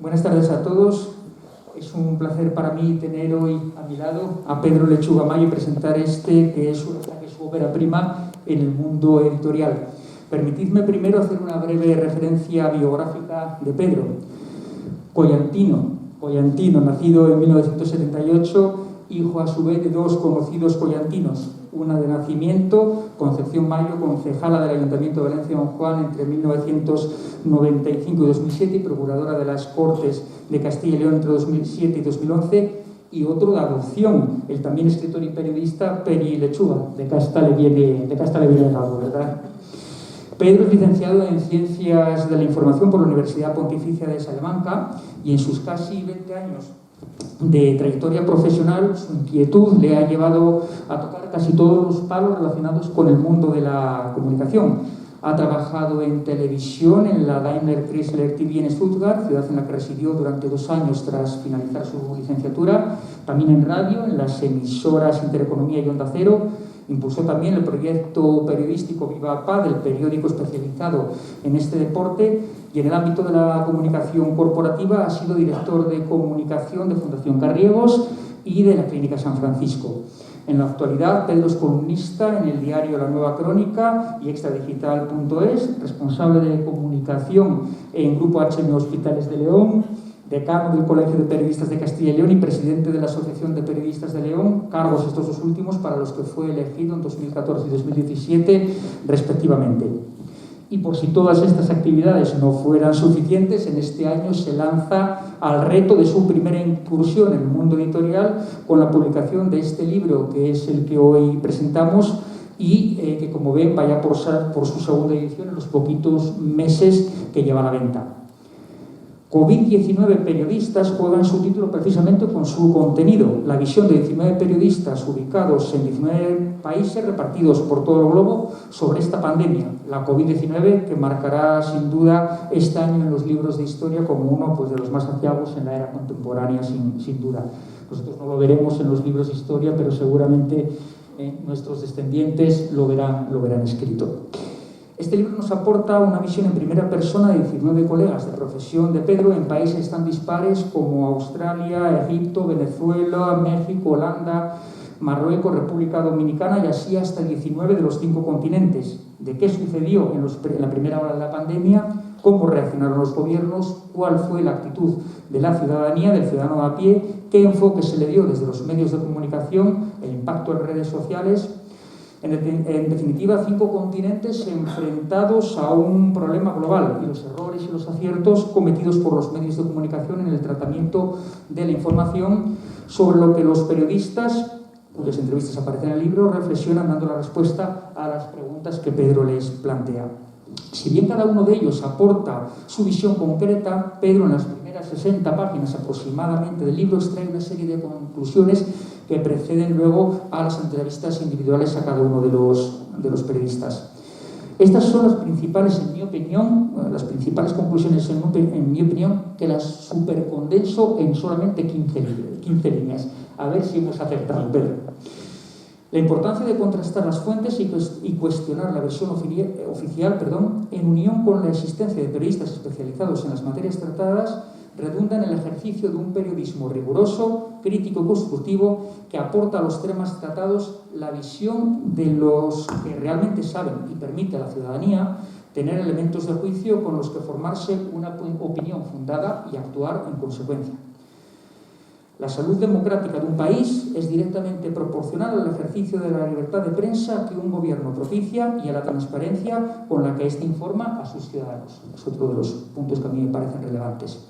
Buenas tardes a todos. Es un placer para mí tener hoy a mi lado a Pedro Lechuga Mayo y presentar que es su ópera prima en el mundo editorial. Permitidme primero hacer una breve referencia biográfica de Pedro. Collantino, nacido en 1978, hijo a su vez de dos conocidos collantinos, una de nacimiento, Concepción Mayo, concejala del Ayuntamiento de Valencia Don Juan entre 1995 y 2007 y procuradora de las Cortes de Castilla y León entre 2007 y 2011, y otro de adopción, el también escritor y periodista Peri Lechuga, de casta le viene algo, ¿verdad? Pedro es licenciado en Ciencias de la Información por la Universidad Pontificia de Salamanca y en sus casi 20 años de trayectoria profesional, su inquietud le ha llevado a tocar casi todos los palos relacionados con el mundo de la comunicación. Ha trabajado en televisión en la Daimler Chrysler TV en Stuttgart, ciudad en la que residió durante 2 años tras finalizar su licenciatura. También en radio, en las emisoras Intereconomía y Onda Cero. Impulsó también el proyecto periodístico Viva PA, del periódico especializado en este deporte, y en el ámbito de la comunicación corporativa ha sido director de comunicación de Fundación Carriegos y de la Clínica San Francisco. En la actualidad, Pedro es columnista en el diario La Nueva Crónica y extradigital.es, responsable de comunicación en Grupo HM Hospitales de León, decano del Colegio de Periodistas de Castilla y León y presidente de la Asociación de Periodistas de León, cargos estos dos últimos para los que fue elegido en 2014 y 2017 respectivamente. Y por si todas estas actividades no fueran suficientes, en este año se lanza al reto de su primera incursión en el mundo editorial con la publicación de este libro, que es el que hoy presentamos y que, como ven, vaya por su segunda edición en los poquitos meses que lleva a la venta. COVID-19 periodistas juega en su título precisamente con su contenido, la visión de 19 periodistas ubicados en 19 países repartidos por todo el globo sobre esta pandemia, la COVID-19, que marcará sin duda este año en los libros de historia como uno de los más aciagos en la era contemporánea, sin duda. Nosotros no lo veremos en los libros de historia, pero seguramente nuestros descendientes lo verán escrito. Este libro nos aporta una visión en primera persona de 19 colegas de profesión de Pedro en países tan dispares como Australia, Egipto, Venezuela, México, Holanda, Marruecos, República Dominicana y así hasta 19 de los 5 continentes. De qué sucedió en la primera hora de la pandemia, cómo reaccionaron los gobiernos, cuál fue la actitud de la ciudadanía, del ciudadano a pie, qué enfoque se le dio desde los medios de comunicación, el impacto en redes sociales. En definitiva, 5 continentes enfrentados a un problema global y los errores y los aciertos cometidos por los medios de comunicación en el tratamiento de la información, sobre lo que los periodistas, cuyas entrevistas aparecen en el libro, reflexionan dando la respuesta a las preguntas que Pedro les plantea. Si bien cada uno de ellos aporta su visión concreta, Pedro en las primeras 60 páginas aproximadamente del libro extrae una serie de conclusiones que preceden luego a las entrevistas individuales a cada uno de los periodistas. Estas son las principales, en mi opinión, las principales conclusiones, en mi opinión, que las supercondenso en solamente 15 líneas. A ver si hemos acertado, Pedro. La importancia de contrastar las fuentes y cuestionar la versión oficial, en unión con la existencia de periodistas especializados en las materias tratadas, redunda en el ejercicio de un periodismo riguroso, crítico y constructivo que aporta a los temas tratados la visión de los que realmente saben y permite a la ciudadanía tener elementos de juicio con los que formarse una opinión fundada y actuar en consecuencia. La salud democrática de un país es directamente proporcional al ejercicio de la libertad de prensa que un gobierno propicia y a la transparencia con la que éste informa a sus ciudadanos. Es otro de los puntos que a mí me parecen relevantes.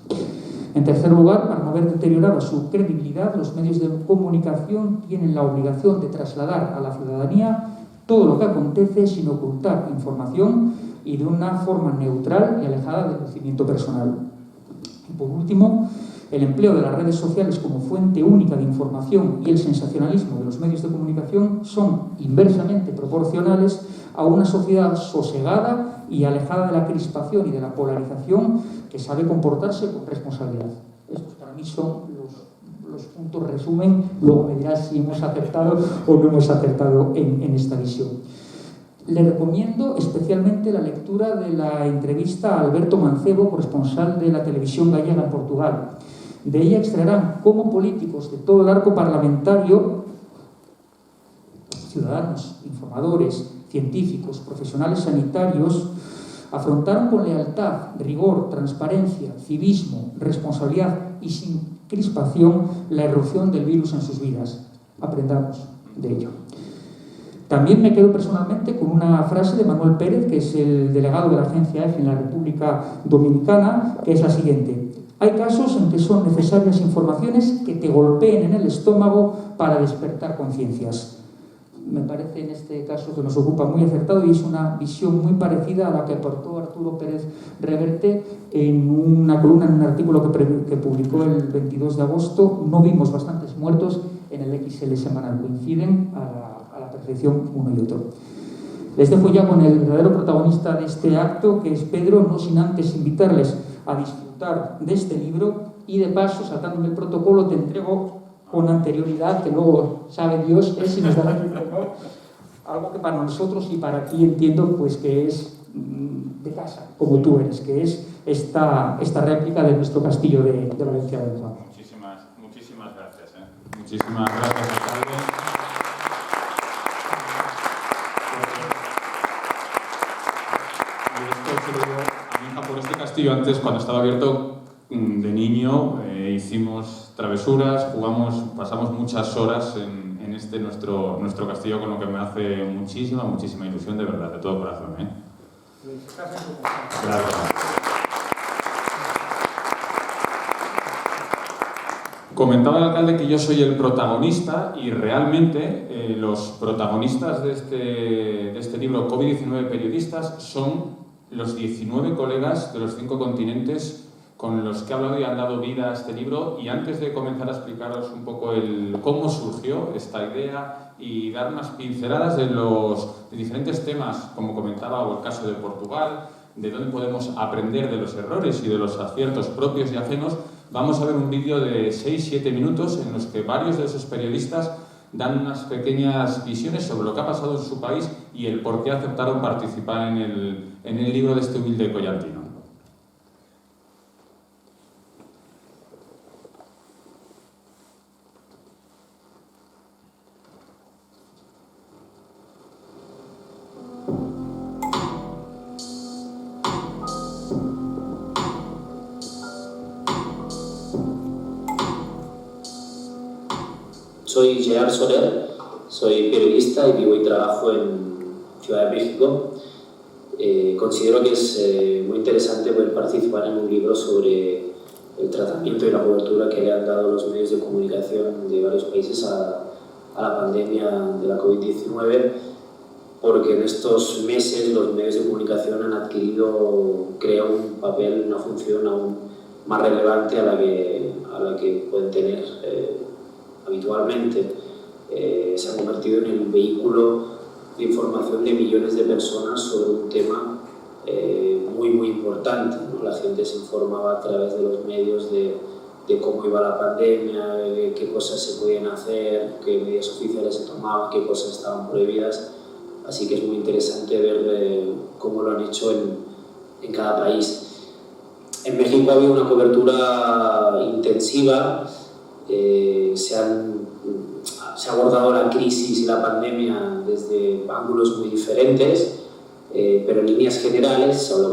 En tercer lugar, para no ver deteriorada su credibilidad, los medios de comunicación tienen la obligación de trasladar a la ciudadanía todo lo que acontece sin ocultar información y de una forma neutral y alejada del lucimiento personal. Y por último, el empleo de las redes sociales como fuente única de información y el sensacionalismo de los medios de comunicación son inversamente proporcionales a una sociedad sosegada y alejada de la crispación y de la polarización que sabe comportarse con responsabilidad. Estos para mí son los puntos resumen, luego me dirás si hemos acertado o no hemos acertado en esta visión. Le recomiendo especialmente la lectura de la entrevista a Alberto Mancebo, corresponsal de la televisión gallega en Portugal. De ella extraerán cómo políticos de todo el arco parlamentario, ciudadanos, informadores, científicos, profesionales sanitarios, afrontaron con lealtad, rigor, transparencia, civismo, responsabilidad y sin crispación la irrupción del virus en sus vidas. Aprendamos de ello. También me quedo personalmente con una frase de Manuel Pérez, que es el delegado de la agencia EFE en la República Dominicana, que es la siguiente: hay casos en que son necesarias informaciones que te golpeen en el estómago para despertar conciencias. Me parece en este caso que nos ocupa muy acertado, y es una visión muy parecida a la que aportó Arturo Pérez Reverte en una columna, en un artículo que publicó el 22 de agosto. No vimos bastantes muertos en el XL semanal, coinciden a la perfección uno y otro. Les dejo ya con el verdadero protagonista de este acto, que es Pedro, no sin antes invitarles a disfrutar de este libro, y de paso, saltándome el protocolo, te entrego con anterioridad, que luego sabe Dios si nos dará tiempo o no, algo que para nosotros y para ti entiendo pues que es de casa, como tú eres, que es esta réplica de nuestro castillo de Valencia del Juan. Muchísimas gracias. Muchísimas gracias, alcalde. Esto se lo digo a mi hija por este castillo antes, cuando estaba abierto. De niño hicimos travesuras, jugamos, pasamos muchas horas en este nuestro castillo, con lo que me hace muchísima ilusión, de verdad, de todo corazón. Gracias. Comentaba el alcalde que yo soy el protagonista, y realmente los protagonistas de este libro, COVID-19 periodistas, son los 19 colegas de los 5 continentes con los que he hablado y han dado vida a este libro. Y antes de comenzar a explicaros un poco cómo surgió esta idea y dar unas pinceladas de diferentes temas, como comentaba, o el caso de Portugal, de dónde podemos aprender de los errores y de los aciertos propios y ajenos, vamos a ver un vídeo de 6-7 minutos en los que varios de esos periodistas dan unas pequeñas visiones sobre lo que ha pasado en su país y el por qué aceptaron participar en el libro de este humilde collantino. Soy Gerard Soler, soy periodista y vivo y trabajo en Ciudad de México. Considero que es muy interesante poder participar en un libro sobre el tratamiento y la cobertura que le han dado los medios de comunicación de varios países a la pandemia de la COVID-19, porque en estos meses los medios de comunicación han adquirido, creo, un papel, una función aún más relevante a la que pueden tener habitualmente. Se han convertido en el vehículo de información de millones de personas sobre un tema muy importante, ¿no? La gente se informaba a través de los medios de cómo iba la pandemia, de qué cosas se podían hacer, qué medidas oficiales se tomaban, qué cosas estaban prohibidas. Así que es muy interesante ver cómo lo han hecho en cada país. En México ha habido una cobertura intensiva. Se ha abordado la crisis y la pandemia desde ángulos muy diferentes, pero en líneas generales, salvo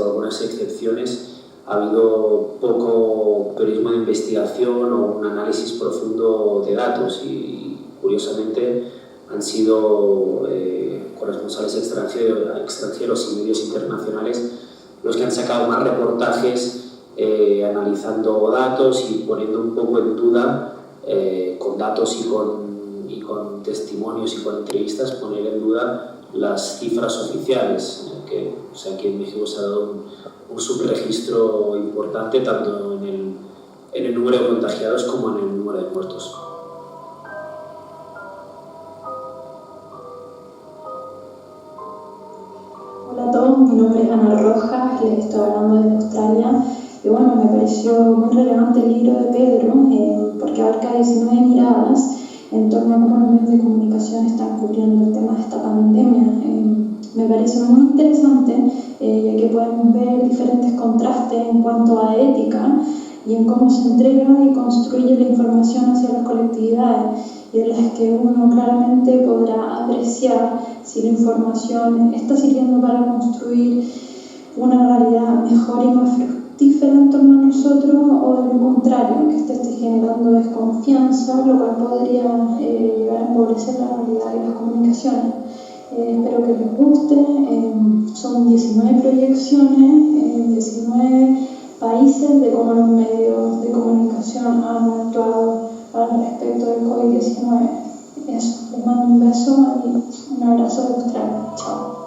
algunas excepciones, ha habido poco periodismo de investigación o un análisis profundo de datos, y curiosamente han sido corresponsales extranjeros y medios internacionales los que han sacado más reportajes analizando datos y poniendo un poco en duda, con datos y con testimonios y con entrevistas, poner en duda las cifras oficiales, que aquí en México se ha dado un subregistro importante tanto en el número de contagiados como en el número de muertos. Hola a todos, mi nombre es Ana Rojas, les estoy hablando desde Australia. Y bueno, me pareció muy relevante el libro de Pedro porque abarca 19 miradas en torno a cómo los medios de comunicación están cubriendo el tema de esta pandemia. me parece muy interesante, ya que podemos ver diferentes contrastes en cuanto a ética y en cómo se entrega y construye la información hacia las colectividades, y en las que uno claramente podrá apreciar si la información está sirviendo para construir una realidad mejor y más fructífera en torno a nosotros, o de lo contrario, que esté generando desconfianza, lo cual podría llegar a empobrecer la realidad y las comunicaciones. Espero que les guste. Son 19 proyecciones, 19 países de cómo los medios de comunicación han actuado al respecto del COVID-19. Eso, les mando un beso y un abrazo de Australia. Chao.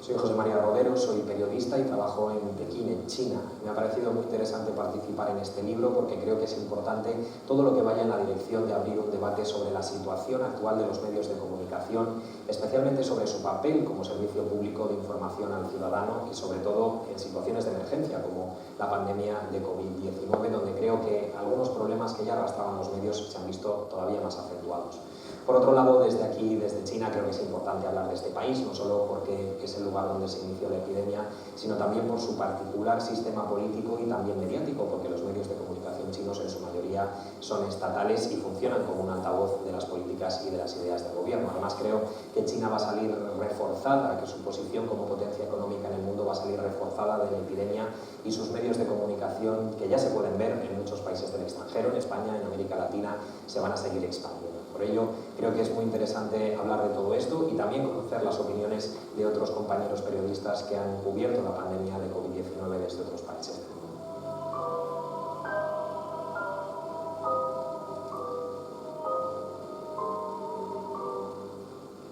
Soy José María Rodero, soy periodista y trabajo en Pekín, en China. Me ha parecido muy interesante participar en este libro porque creo que es importante todo lo que vaya en la dirección de abrir un debate sobre la situación actual de los medios de comunicación, especialmente sobre su papel como servicio público de información al ciudadano y sobre todo en situaciones de emergencia como la pandemia de COVID-19, donde creo que algunos problemas que ya arrastraban los medios se han visto todavía más acentuados. Por otro lado, desde aquí, desde China, creo que es importante hablar de este país, no solo porque es el lugar donde se inició la epidemia, sino también por su particular sistema político y también mediático, porque los medios de comunicación chinos en su mayoría son estatales y funcionan como un altavoz de las políticas y de las ideas del gobierno. Además, creo que China va a salir reforzada, que su posición como potencia económica en el mundo va a salir reforzada de la epidemia, y sus medios de comunicación, que ya se pueden ver en muchos países del extranjero, en España, en América Latina, se van a seguir expandiendo. Por ello, creo que es muy interesante hablar de todo esto y también conocer las opiniones de otros compañeros periodistas que han cubierto la pandemia de COVID-19 desde otros países del mundo.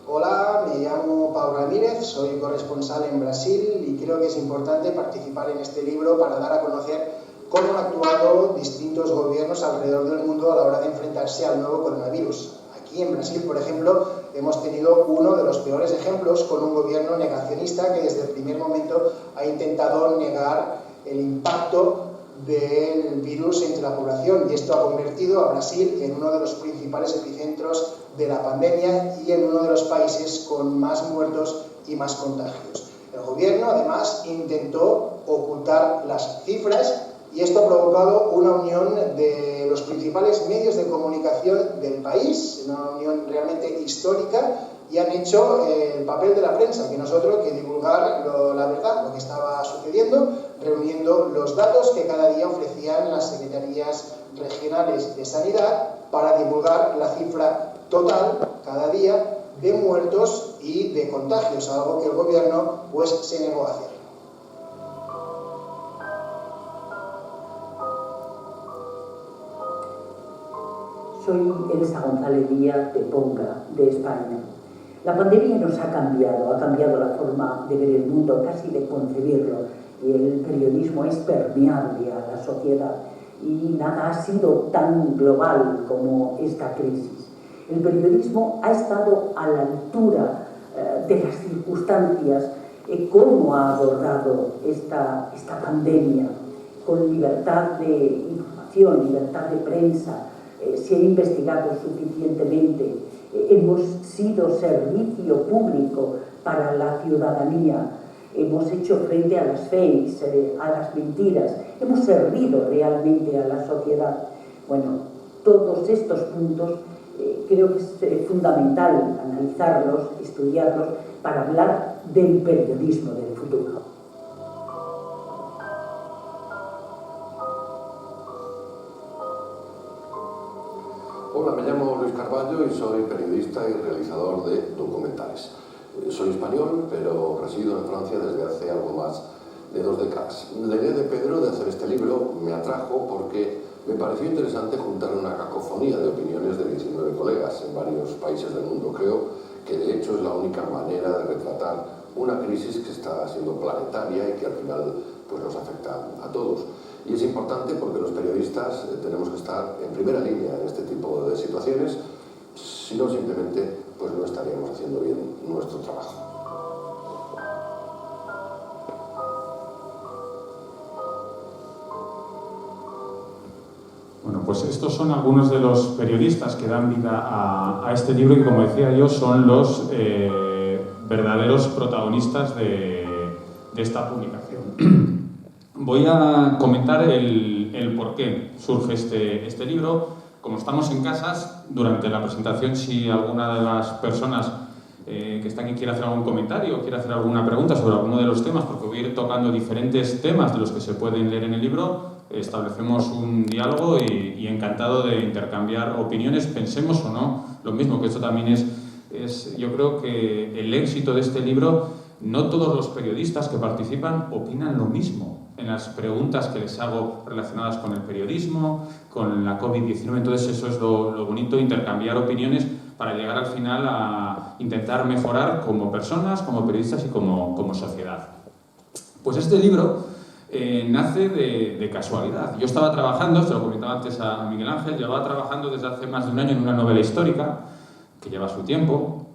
Hola, me llamo Pau Ramírez, soy corresponsal en Brasil y creo que es importante participar en este libro para dar a conocer cómo han actuado distintos gobiernos alrededor del mundo a la hora de enfrentarse al nuevo coronavirus. Aquí en Brasil, por ejemplo, hemos tenido uno de los peores ejemplos con un gobierno negacionista que desde el primer momento ha intentado negar el impacto del virus entre la población, y esto ha convertido a Brasil en uno de los principales epicentros de la pandemia y en uno de los países con más muertos y más contagios. El gobierno, además, intentó ocultar las cifras, y esto ha provocado una unión de los principales medios de comunicación del país, una unión realmente histórica, y han hecho el papel de la prensa, que no es otro que divulgar la verdad, lo que estaba sucediendo, reuniendo los datos que cada día ofrecían las secretarías regionales de sanidad para divulgar la cifra total cada día de muertos y de contagios, algo que el gobierno pues se negó a hacer. Soy Elsa González Díaz de Ponga, de España. La pandemia nos ha cambiado la forma de ver el mundo, casi de concebirlo, y el periodismo es permeable a la sociedad y nada ha sido tan global como esta crisis. El periodismo ha estado a la altura de las circunstancias, cómo ha abordado esta pandemia, con libertad de información, libertad de prensa, se ha investigado suficientemente, hemos sido servicio público para la ciudadanía, hemos hecho frente a las fakes, a las mentiras, hemos servido realmente a la sociedad. Bueno, todos estos puntos creo que es fundamental analizarlos, estudiarlos, para hablar del periodismo del futuro. Hola, me llamo Luis Carballo y soy periodista y realizador de documentales. Soy español, pero resido en Francia desde hace algo más de 2 décadas. La idea de Pedro de hacer este libro me atrajo porque me pareció interesante juntar una cacofonía de opiniones de 19 colegas en varios países del mundo. Creo que de hecho es la única manera de retratar una crisis que está siendo planetaria y que al final pues, nos afecta a todos. Y es importante porque los periodistas tenemos que estar en primera línea en este tipo de situaciones, si no simplemente pues no estaríamos haciendo bien nuestro trabajo. Bueno, pues estos son algunos de los periodistas que dan vida a este libro y, como decía yo, son los verdaderos protagonistas de esta publicación. Voy a comentar el por qué surge este libro. Como estamos en casas, durante la presentación, si alguna de las personas que está aquí quiere hacer algún comentario o quiere hacer alguna pregunta sobre alguno de los temas, porque voy a ir tocando diferentes temas de los que se pueden leer en el libro, establecemos un diálogo y encantado de intercambiar opiniones, pensemos o no lo mismo, que esto también es yo creo que el éxito de este libro, no todos los periodistas que participan opinan lo mismo en las preguntas que les hago relacionadas con el periodismo, con la COVID-19, entonces eso es lo bonito, intercambiar opiniones para llegar al final a intentar mejorar como personas, como periodistas y como sociedad. Pues este libro nace de casualidad. Yo estaba trabajando, esto lo comentaba antes a Miguel Ángel, llevaba trabajando desde hace más de un año en una novela histórica, que lleva su tiempo,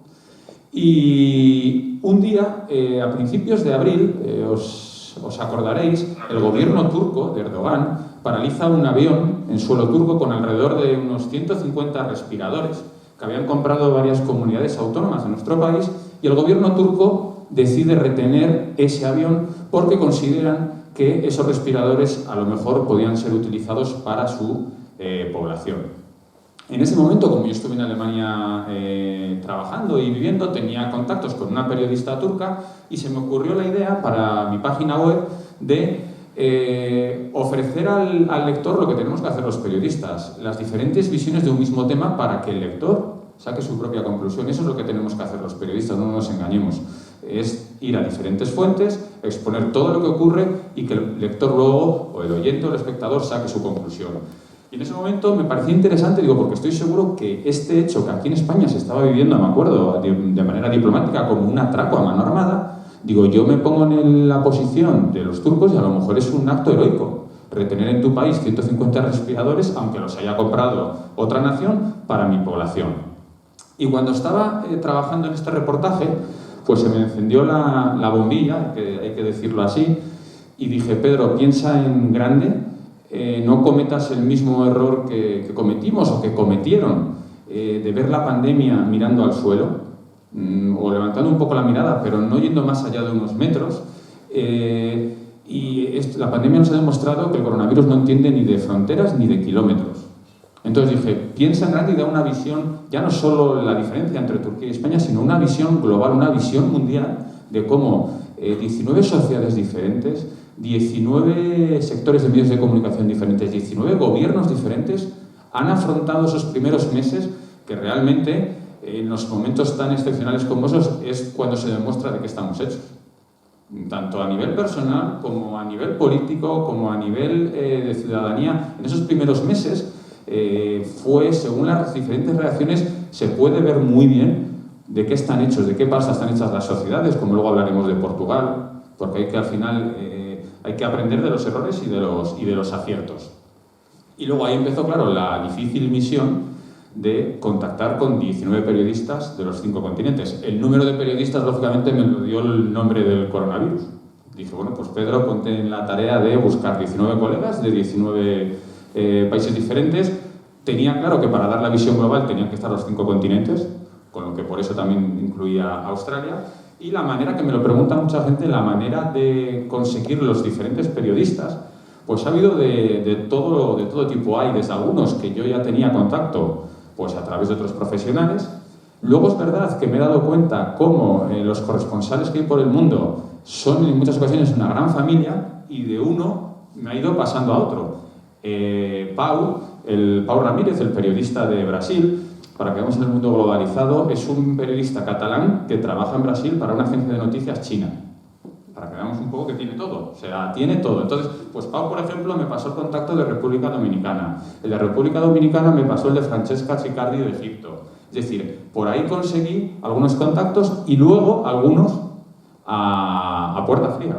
y un día, a principios de abril, os acordaréis, el gobierno turco de Erdogan paraliza un avión en suelo turco con alrededor de unos 150 respiradores que habían comprado varias comunidades autónomas de nuestro país, y el gobierno turco decide retener ese avión porque consideran que esos respiradores a lo mejor podían ser utilizados para su población. En ese momento, como yo estuve en Alemania trabajando y viviendo, tenía contactos con una periodista turca y se me ocurrió la idea para mi página web de ofrecer al lector lo que tenemos que hacer los periodistas, las diferentes visiones de un mismo tema para que el lector saque su propia conclusión. Eso es lo que tenemos que hacer los periodistas, no nos engañemos. Es ir a diferentes fuentes, exponer todo lo que ocurre y que el lector luego, o el oyente o el espectador, saque su conclusión. Y en ese momento me parecía interesante, digo, porque estoy seguro que este hecho que aquí en España se estaba viviendo, me acuerdo, de manera diplomática, como un atraco a mano armada, digo, yo me pongo en la posición de los turcos y a lo mejor es un acto heroico retener en tu país 150 respiradores, aunque los haya comprado otra nación, para mi población. Y cuando estaba trabajando en este reportaje, pues se me encendió la bombilla, hay que decirlo así, y dije, Pedro, piensa en grande, no cometas el mismo error que cometimos o que cometieron, de ver la pandemia mirando al suelo, o levantando un poco la mirada, pero no yendo más allá de unos metros. La pandemia nos ha demostrado que el coronavirus no entiende ni de fronteras ni de kilómetros. Entonces dije, piensa en grande y da una visión, ya no solo la diferencia entre Turquía y España, sino una visión global, una visión mundial de cómo 19 sociedades diferentes, 19 sectores de medios de comunicación diferentes, 19 gobiernos diferentes han afrontado esos primeros meses que realmente en los momentos tan excepcionales como esos es cuando se demuestra de qué estamos hechos. Tanto a nivel personal como a nivel político, como a nivel de ciudadanía. En esos primeros meses según las diferentes reacciones, se puede ver muy bien de qué están hechos, de qué pasa están hechas las sociedades, como luego hablaremos de Portugal, porque al final hay que aprender de los errores y de los aciertos. Y luego ahí empezó, claro, la difícil misión de contactar con 19 periodistas de los 5 continentes. El número de periodistas, lógicamente, me lo dio el nombre del coronavirus. Dije, bueno, pues Pedro, ponte en la tarea de buscar 19 colegas de 19 países diferentes. Tenía claro que para dar la visión global tenían que estar los 5 continentes, con lo que por eso también incluía Australia. Y la manera, que me lo pregunta mucha gente, la manera de conseguir los diferentes periodistas, pues ha habido de todo tipo. Hay desde algunos que yo ya tenía contacto pues a través de otros profesionales. Luego es verdad que me he dado cuenta cómo los corresponsales que hay por el mundo son en muchas ocasiones una gran familia, y de uno me ha ido pasando a otro. Pau Ramírez, el periodista de Brasil, para que veamos en el mundo globalizado, es un periodista catalán que trabaja en Brasil para una agencia de noticias china. Para que veamos un poco que tiene todo, o sea, tiene todo. Entonces, pues Pau, por ejemplo, me pasó el contacto de República Dominicana. El de República Dominicana me pasó el de Francesca Cicardi de Egipto. Es decir, por ahí conseguí algunos contactos y luego algunos a puerta fría.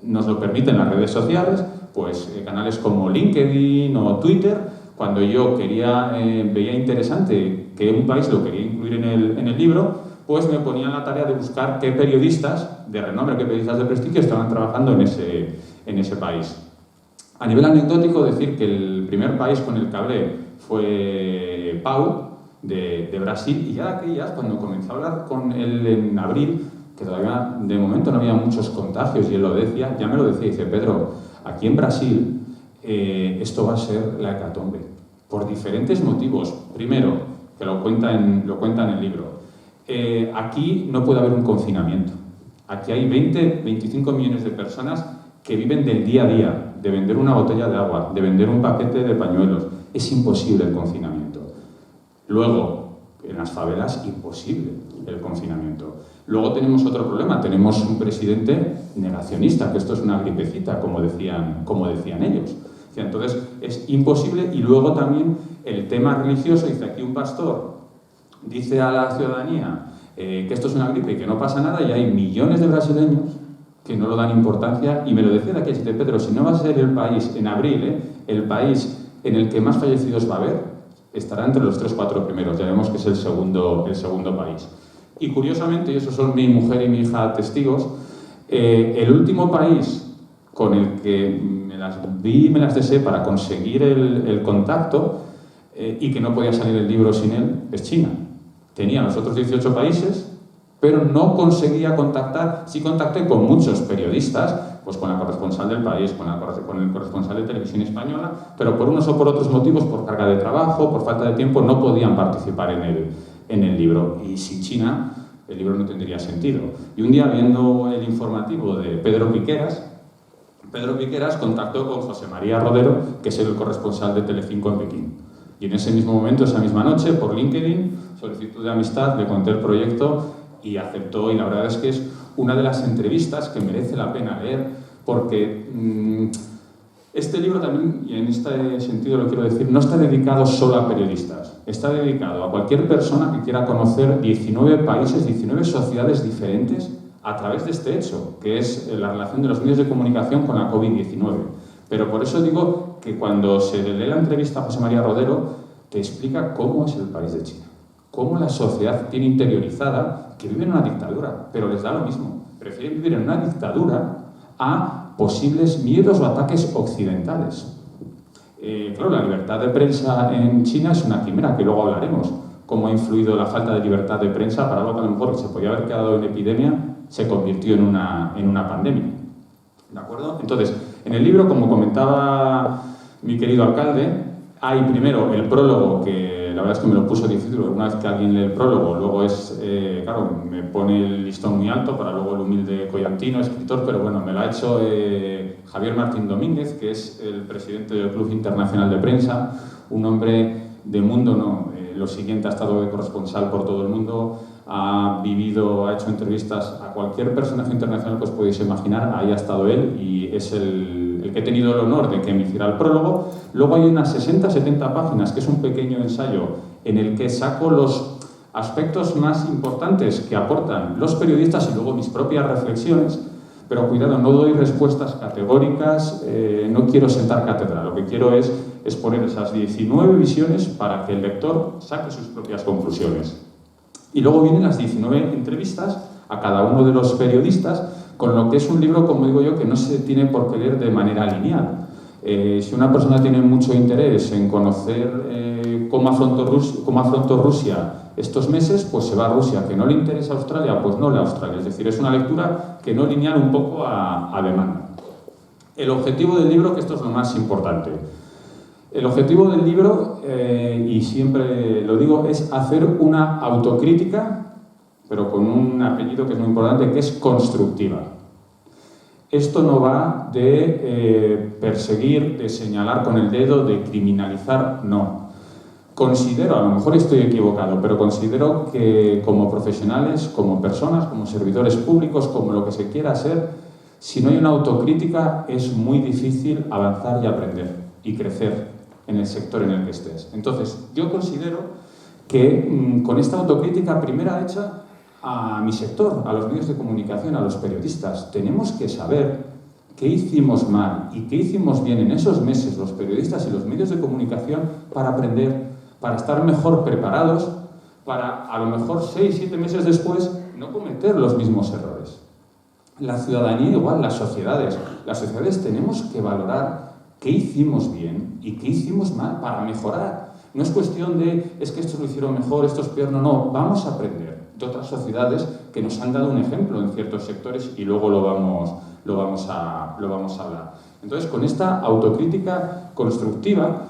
Nos lo permiten las redes sociales, pues canales como LinkedIn o Twitter. Cuando yo veía interesante que un país lo quería incluir en el libro, pues me ponía en la tarea de buscar qué periodistas de renombre, qué periodistas de prestigio estaban trabajando en ese país. A nivel anecdótico, decir que el primer país con el que hablé fue Pau, de Brasil, y ya de aquellas, cuando comencé a hablar con él en abril, que todavía de momento no había muchos contagios, y él lo decía, ya me lo decía, dice, Pedro, aquí en Brasil esto va a ser la hecatombe, por diferentes motivos. Primero, que lo cuenta en el libro, aquí no puede haber un confinamiento. Aquí hay 25 millones de personas que viven del día a día, de vender una botella de agua, de vender un paquete de pañuelos. Es imposible el confinamiento. Luego, en las favelas, imposible el confinamiento. Luego tenemos otro problema, tenemos un presidente negacionista, que esto es una gripecita, como decían ellos. Entonces, es imposible. Y luego también el tema religioso, dice aquí un pastor, dice a la ciudadanía que esto es una gripe y que no pasa nada, y hay millones de brasileños que no lo dan importancia, y me lo decía de aquí, dice, Pedro, si no va a ser el país, en abril, el país en el que más fallecidos va a haber, estará entre los 3 o 4 primeros, ya vemos que es el segundo país. Y curiosamente, y eso son mi mujer y mi hija testigos, el último país con el que me las deseé para conseguir el contacto y que no podía salir el libro sin él, es China. Tenía los otros 18 países, pero no conseguía contactar. Sí contacté con muchos periodistas, pues con la corresponsal del país, con el corresponsal de Televisión Española, pero por unos o por otros motivos, por carga de trabajo, por falta de tiempo, no podían participar en el libro. Y sin China, el libro no tendría sentido. Y un día, viendo el informativo de Pedro Piqueras contactó con José María Rodero, que es el corresponsal de Telecinco en Pekín. Y en ese mismo momento, esa misma noche, por LinkedIn, solicitud de amistad, le conté el proyecto y aceptó, y la verdad es que es una de las entrevistas que merece la pena leer, porque este libro también, y en este sentido lo quiero decir, no está dedicado solo a periodistas, está dedicado a cualquier persona que quiera conocer 19 países, 19 sociedades diferentes a través de este hecho, que es la relación de los medios de comunicación con la COVID-19. Pero por eso digo que cuando se lee la entrevista a José María Rodero, te explica cómo es el país de China, cómo la sociedad tiene interiorizada que vive en una dictadura, pero les da lo mismo. Prefieren vivir en una dictadura a posibles miedos o ataques occidentales. Claro, la libertad de prensa en China es una quimera, que luego hablaremos. Cómo ha influido la falta de libertad de prensa para algo que a lo mejor se podía haber quedado en epidemia, se convirtió en una pandemia. ¿De acuerdo? Entonces, en el libro, como comentaba mi querido alcalde, hay primero el prólogo, que la verdad es que me lo puso difícil, una vez que alguien lee el prólogo, luego es, claro, me pone el listón muy alto para luego el humilde collantino, escritor, pero bueno, me lo ha hecho Javier Martín Domínguez, que es el presidente del Club Internacional de Prensa, un hombre de mundo, no, lo siguiente, ha estado de corresponsal por todo el mundo, ha vivido, ha hecho entrevistas a cualquier personaje internacional que os podéis imaginar, ahí ha estado él y es el que he tenido el honor de que me hiciera el prólogo. Luego hay unas 60-70 páginas, que es un pequeño ensayo en el que saco los aspectos más importantes que aportan los periodistas y luego mis propias reflexiones, pero cuidado, no doy respuestas categóricas, no quiero sentar cátedra, lo que quiero es exponer esas 19 visiones para que el lector saque sus propias conclusiones. Y luego vienen las 19 entrevistas a cada uno de los periodistas, con lo que es un libro, como digo yo, que no se tiene por qué leer de manera lineal. Si una persona tiene mucho interés en conocer cómo afrontó Rusia estos meses, pues se va a Rusia. Que no le interesa Australia, pues no lee Australia. Es decir, es una lectura que no lineal, un poco a demanda. El objetivo del libro, que esto es lo más importante. El objetivo del libro, y siempre lo digo, es hacer una autocrítica, pero con un apellido que es muy importante, que es constructiva. Esto no va de perseguir, de señalar con el dedo, de criminalizar, no. Considero, a lo mejor estoy equivocado, pero considero que como profesionales, como personas, como servidores públicos, como lo que se quiera ser, si no hay una autocrítica es muy difícil avanzar y aprender y crecer en el sector en el que estés. Entonces, yo considero que con esta autocrítica primera hecha a mi sector, a los medios de comunicación, a los periodistas, tenemos que saber qué hicimos mal y qué hicimos bien en esos meses los periodistas y los medios de comunicación para aprender, para estar mejor preparados, para a lo mejor 6-7 meses después no cometer los mismos errores. La ciudadanía igual, las sociedades tenemos que valorar qué hicimos bien y qué hicimos mal para mejorar. No es cuestión de, es que estos lo hicieron mejor, estos peor, no, vamos a aprender de otras sociedades que nos han dado un ejemplo en ciertos sectores y luego lo vamos a hablar. Entonces, con esta autocrítica constructiva,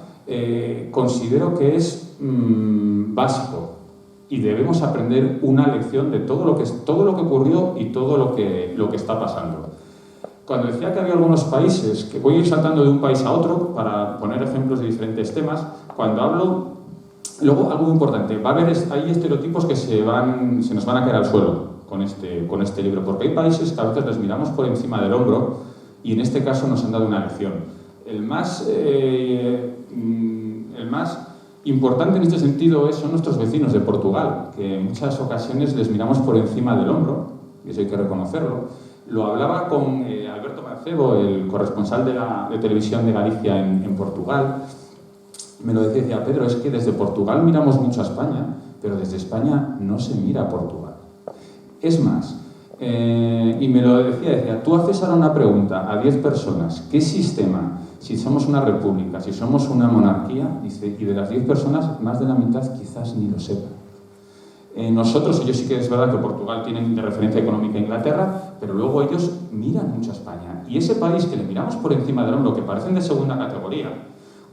considero que es básico y debemos aprender una lección de todo lo que ocurrió y todo lo que está pasando. Cuando decía que había algunos países, que voy a ir saltando de un país a otro para poner ejemplos de diferentes temas, cuando hablo, luego algo muy importante, hay estereotipos que se nos van a caer al suelo con este libro, porque hay países que a veces les miramos por encima del hombro y en este caso nos han dado una lección. El más importante en este sentido son nuestros vecinos de Portugal, que en muchas ocasiones les miramos por encima del hombro, y eso hay que reconocerlo. Lo hablaba con Alberto Mancebo, el corresponsal de televisión de Galicia en Portugal. Me lo decía, Pedro, es que desde Portugal miramos mucho a España, pero desde España no se mira a Portugal. Es más, y me lo decía, tú haces ahora una pregunta a 10 personas, ¿qué sistema? Si somos una república, si somos una monarquía, dice, y de las 10 personas, más de la mitad quizás ni lo sepan. Nosotros, ellos sí que es verdad que Portugal tienen de referencia económica a Inglaterra, pero luego ellos miran mucho a España. Y ese país que le miramos por encima del hombro, que parecen de segunda categoría,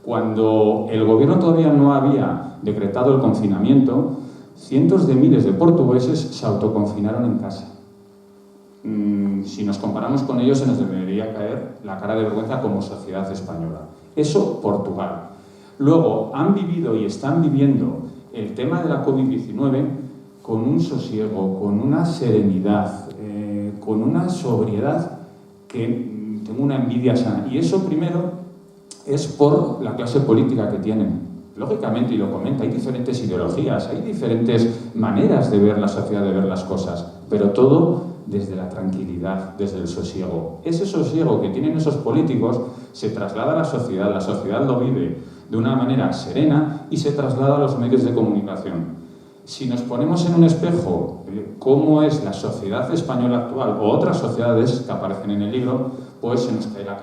cuando el gobierno todavía no había decretado el confinamiento, cientos de miles de portugueses se autoconfinaron en casa. Si nos comparamos con ellos, se nos debería caer la cara de vergüenza como sociedad española. Eso, Portugal. Luego, han vivido y están viviendo el tema de la COVID-19 con un sosiego, con una serenidad, con una sobriedad que tengo una envidia sana. Y eso, primero, es por la clase política que tienen. Lógicamente, y lo comenta, hay diferentes ideologías, hay diferentes maneras de ver la sociedad, de ver las cosas, pero todo desde la tranquilidad, desde el sosiego. Ese sosiego que tienen esos políticos se traslada a la sociedad lo vive de una manera serena y se traslada a los medios de comunicación. Si nos ponemos en un espejo cómo es la sociedad española actual o otras sociedades que aparecen en el libro, pues se nos cae la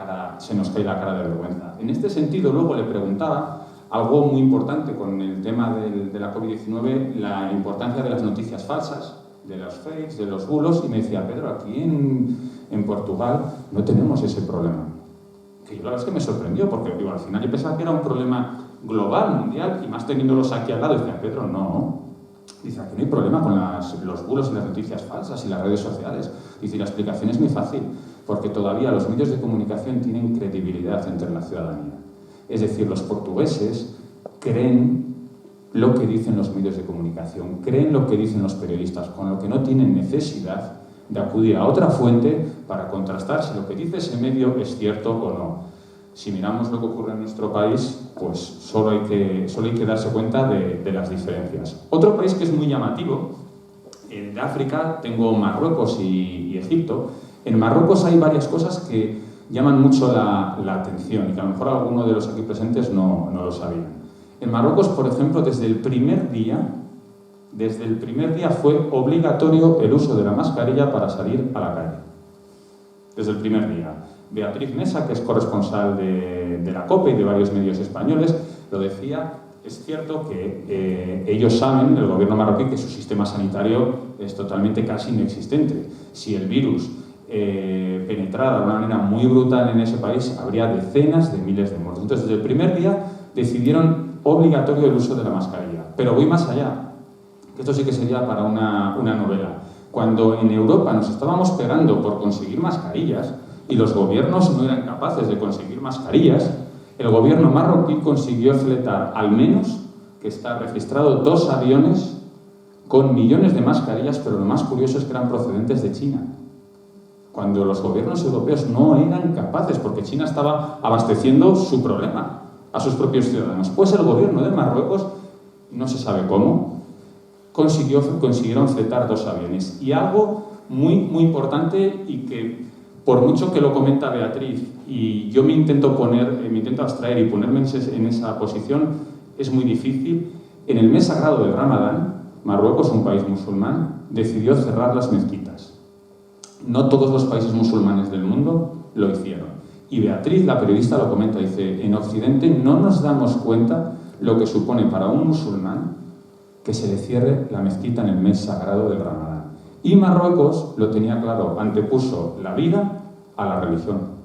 cara de vergüenza. En este sentido, luego le preguntaba algo muy importante con el tema de la COVID-19, la importancia de las noticias falsas, de los fakes, de los bulos, y me decía, Pedro, aquí en Portugal no tenemos ese problema. Que yo la verdad es que me sorprendió, porque digo, al final yo pensaba que era un problema global, mundial, y más teniéndolos aquí al lado, decía, Pedro, no. Dice, aquí no hay problema con los bulos y las noticias falsas y las redes sociales. Dice, la explicación es muy fácil, porque todavía los medios de comunicación tienen credibilidad entre la ciudadanía. Es decir, los portugueses creen lo que dicen los medios de comunicación, creen lo que dicen los periodistas, con lo que no tienen necesidad de acudir a otra fuente para contrastar si lo que dice ese medio es cierto o no. Si miramos lo que ocurre en nuestro país, pues solo hay que darse cuenta de las diferencias. Otro país que es muy llamativo, de África, tengo Marruecos y Egipto. En Marruecos hay varias cosas que llaman mucho la atención y que a lo mejor alguno de los aquí presentes no lo sabían. En Marruecos, por ejemplo, desde el primer día fue obligatorio el uso de la mascarilla para salir a la calle. Desde el primer día. Beatriz Mesa, que es corresponsal de la COPE y de varios medios españoles, lo decía. Es cierto que ellos saben, el gobierno marroquí, que su sistema sanitario es totalmente casi inexistente. Si el virus penetrara de una manera muy brutal en ese país, habría decenas de miles de muertos. Entonces, desde el primer día decidieron obligatorio el uso de la mascarilla. Pero voy más allá, que esto sí que sería para una novela. Cuando en Europa nos estábamos pegando por conseguir mascarillas y los gobiernos no eran capaces de conseguir mascarillas, el gobierno marroquí consiguió fletar al menos, que está registrado, 2 aviones con millones de mascarillas, pero lo más curioso es que eran procedentes de China. Cuando los gobiernos europeos no eran capaces, porque China estaba abasteciendo su problema a sus propios ciudadanos. Pues el gobierno de Marruecos, no se sabe cómo, consiguieron fletar 2 aviones. Y algo muy, muy importante y que, por mucho que lo comenta Beatriz, y yo me intento abstraer y ponerme en esa posición, es muy difícil. En el mes sagrado del Ramadán, Marruecos, un país musulmán, decidió cerrar las mezquitas. No todos los países musulmanes del mundo lo hicieron. Y Beatriz, la periodista, lo comenta, dice, en Occidente no nos damos cuenta lo que supone para un musulmán que se le cierre la mezquita en el mes sagrado del Ramadán. Y Marruecos lo tenía claro, antepuso la vida a la religión.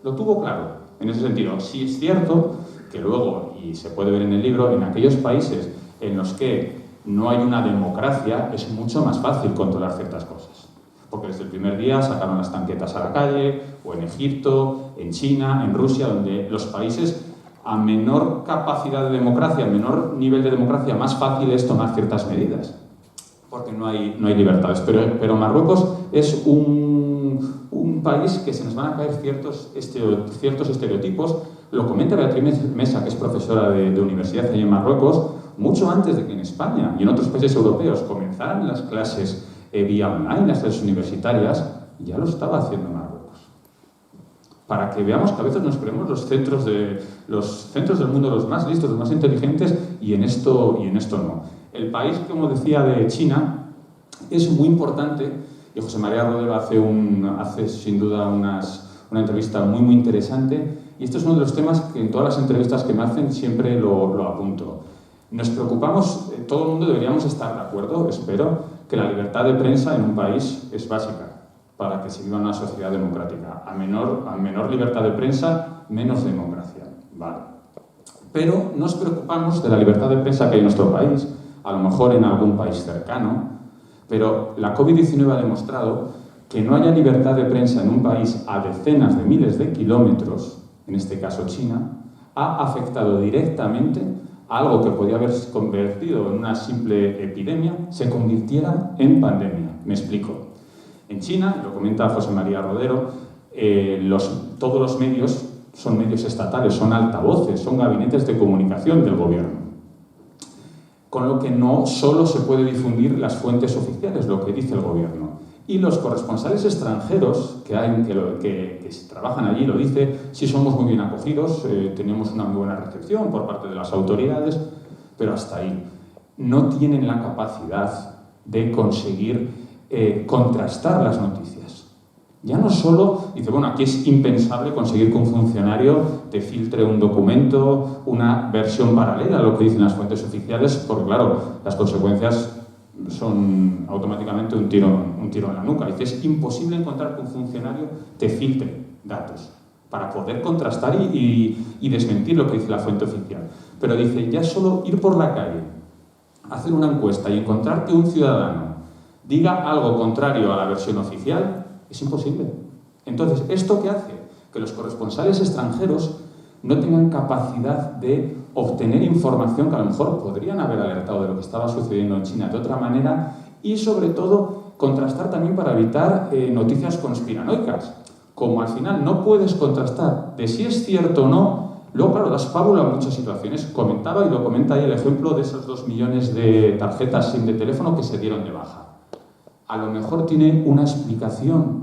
Lo tuvo claro, en ese sentido. Sí es cierto que luego, y se puede ver en el libro, en aquellos países en los que no hay una democracia, es mucho más fácil controlar ciertas cosas. Porque desde el primer día sacaron las tanquetas a la calle, o en Egipto, en China, en Rusia, donde los países a menor capacidad de democracia, a menor nivel de democracia, más fácil es tomar ciertas medidas, porque no hay libertades. Pero Marruecos es un país que se nos van a caer ciertos estereotipos. Lo comenta Beatriz Mesa, que es profesora de universidad allí en Marruecos, mucho antes de que en España y en otros países europeos comenzaran las clases vía online, las clases universitarias, ya lo estaba haciendo Marruecos. Para que veamos que a veces nos creemos los centros del mundo los más listos, los más inteligentes, y en esto no. El país, como decía, de China, es muy importante, y José María Rodero hace sin duda una entrevista muy, muy interesante, y este es uno de los temas que en todas las entrevistas que me hacen siempre lo apunto. Nos preocupamos, todo el mundo deberíamos estar de acuerdo, espero, que la libertad de prensa en un país es básica para que se viva en una sociedad democrática. A menor libertad de prensa, menos democracia. Vale. Pero nos preocupamos de la libertad de prensa que hay en nuestro país, a lo mejor en algún país cercano, pero la COVID-19 ha demostrado que no haya libertad de prensa en un país a decenas de miles de kilómetros, en este caso China, ha afectado directamente a algo que podía haberse convertido en una simple epidemia, se convirtiera en pandemia. Me explico. En China, lo comenta José María Rodero, todos los medios son medios estatales, son altavoces, son gabinetes de comunicación del gobierno. Con lo que no solo se puede difundir las fuentes oficiales, lo que dice el gobierno. Y los corresponsales extranjeros que trabajan allí, lo dice, sí somos muy bien acogidos, tenemos una muy buena recepción por parte de las autoridades, pero hasta ahí. No tienen la capacidad de conseguir contrastar las noticias. Ya no solo, dice, bueno, aquí es impensable conseguir que un funcionario te filtre un documento, una versión paralela a lo que dicen las fuentes oficiales, porque claro, las consecuencias son automáticamente un tiro en la nuca. Dice, es imposible encontrar que un funcionario te filtre datos para poder contrastar y desmentir lo que dice la fuente oficial. Pero dice, ya solo ir por la calle, hacer una encuesta y encontrar que un ciudadano diga algo contrario a la versión oficial, es imposible. Entonces, ¿esto qué hace? Que los corresponsales extranjeros no tengan capacidad de obtener información que a lo mejor podrían haber alertado de lo que estaba sucediendo en China de otra manera y, sobre todo, contrastar también para evitar noticias conspiranoicas. Como al final no puedes contrastar de si es cierto o no, luego, claro, das fábula a muchas situaciones. Comentaba, y lo comenta ahí el ejemplo de esos 2 millones de tarjetas SIM de teléfono que se dieron de baja. A lo mejor tiene una explicación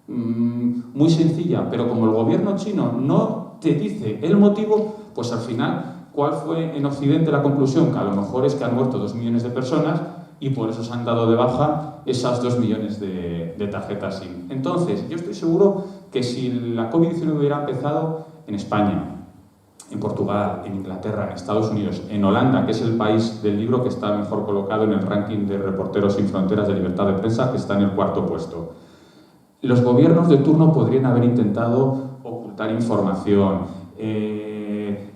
muy sencilla, pero como el gobierno chino no te dice el motivo, pues al final, ¿cuál fue en Occidente la conclusión? Que a lo mejor es que han muerto 2 millones de personas y por eso se han dado de baja esas 2 millones de tarjetas SIM. Entonces, yo estoy seguro que si la COVID-19 hubiera empezado en España, en Portugal, en Inglaterra, en Estados Unidos, en Holanda, que es el país del libro que está mejor colocado en el ranking de Reporteros Sin Fronteras de Libertad de Prensa, que está en el 4º puesto. Los gobiernos de turno podrían haber intentado ocultar información,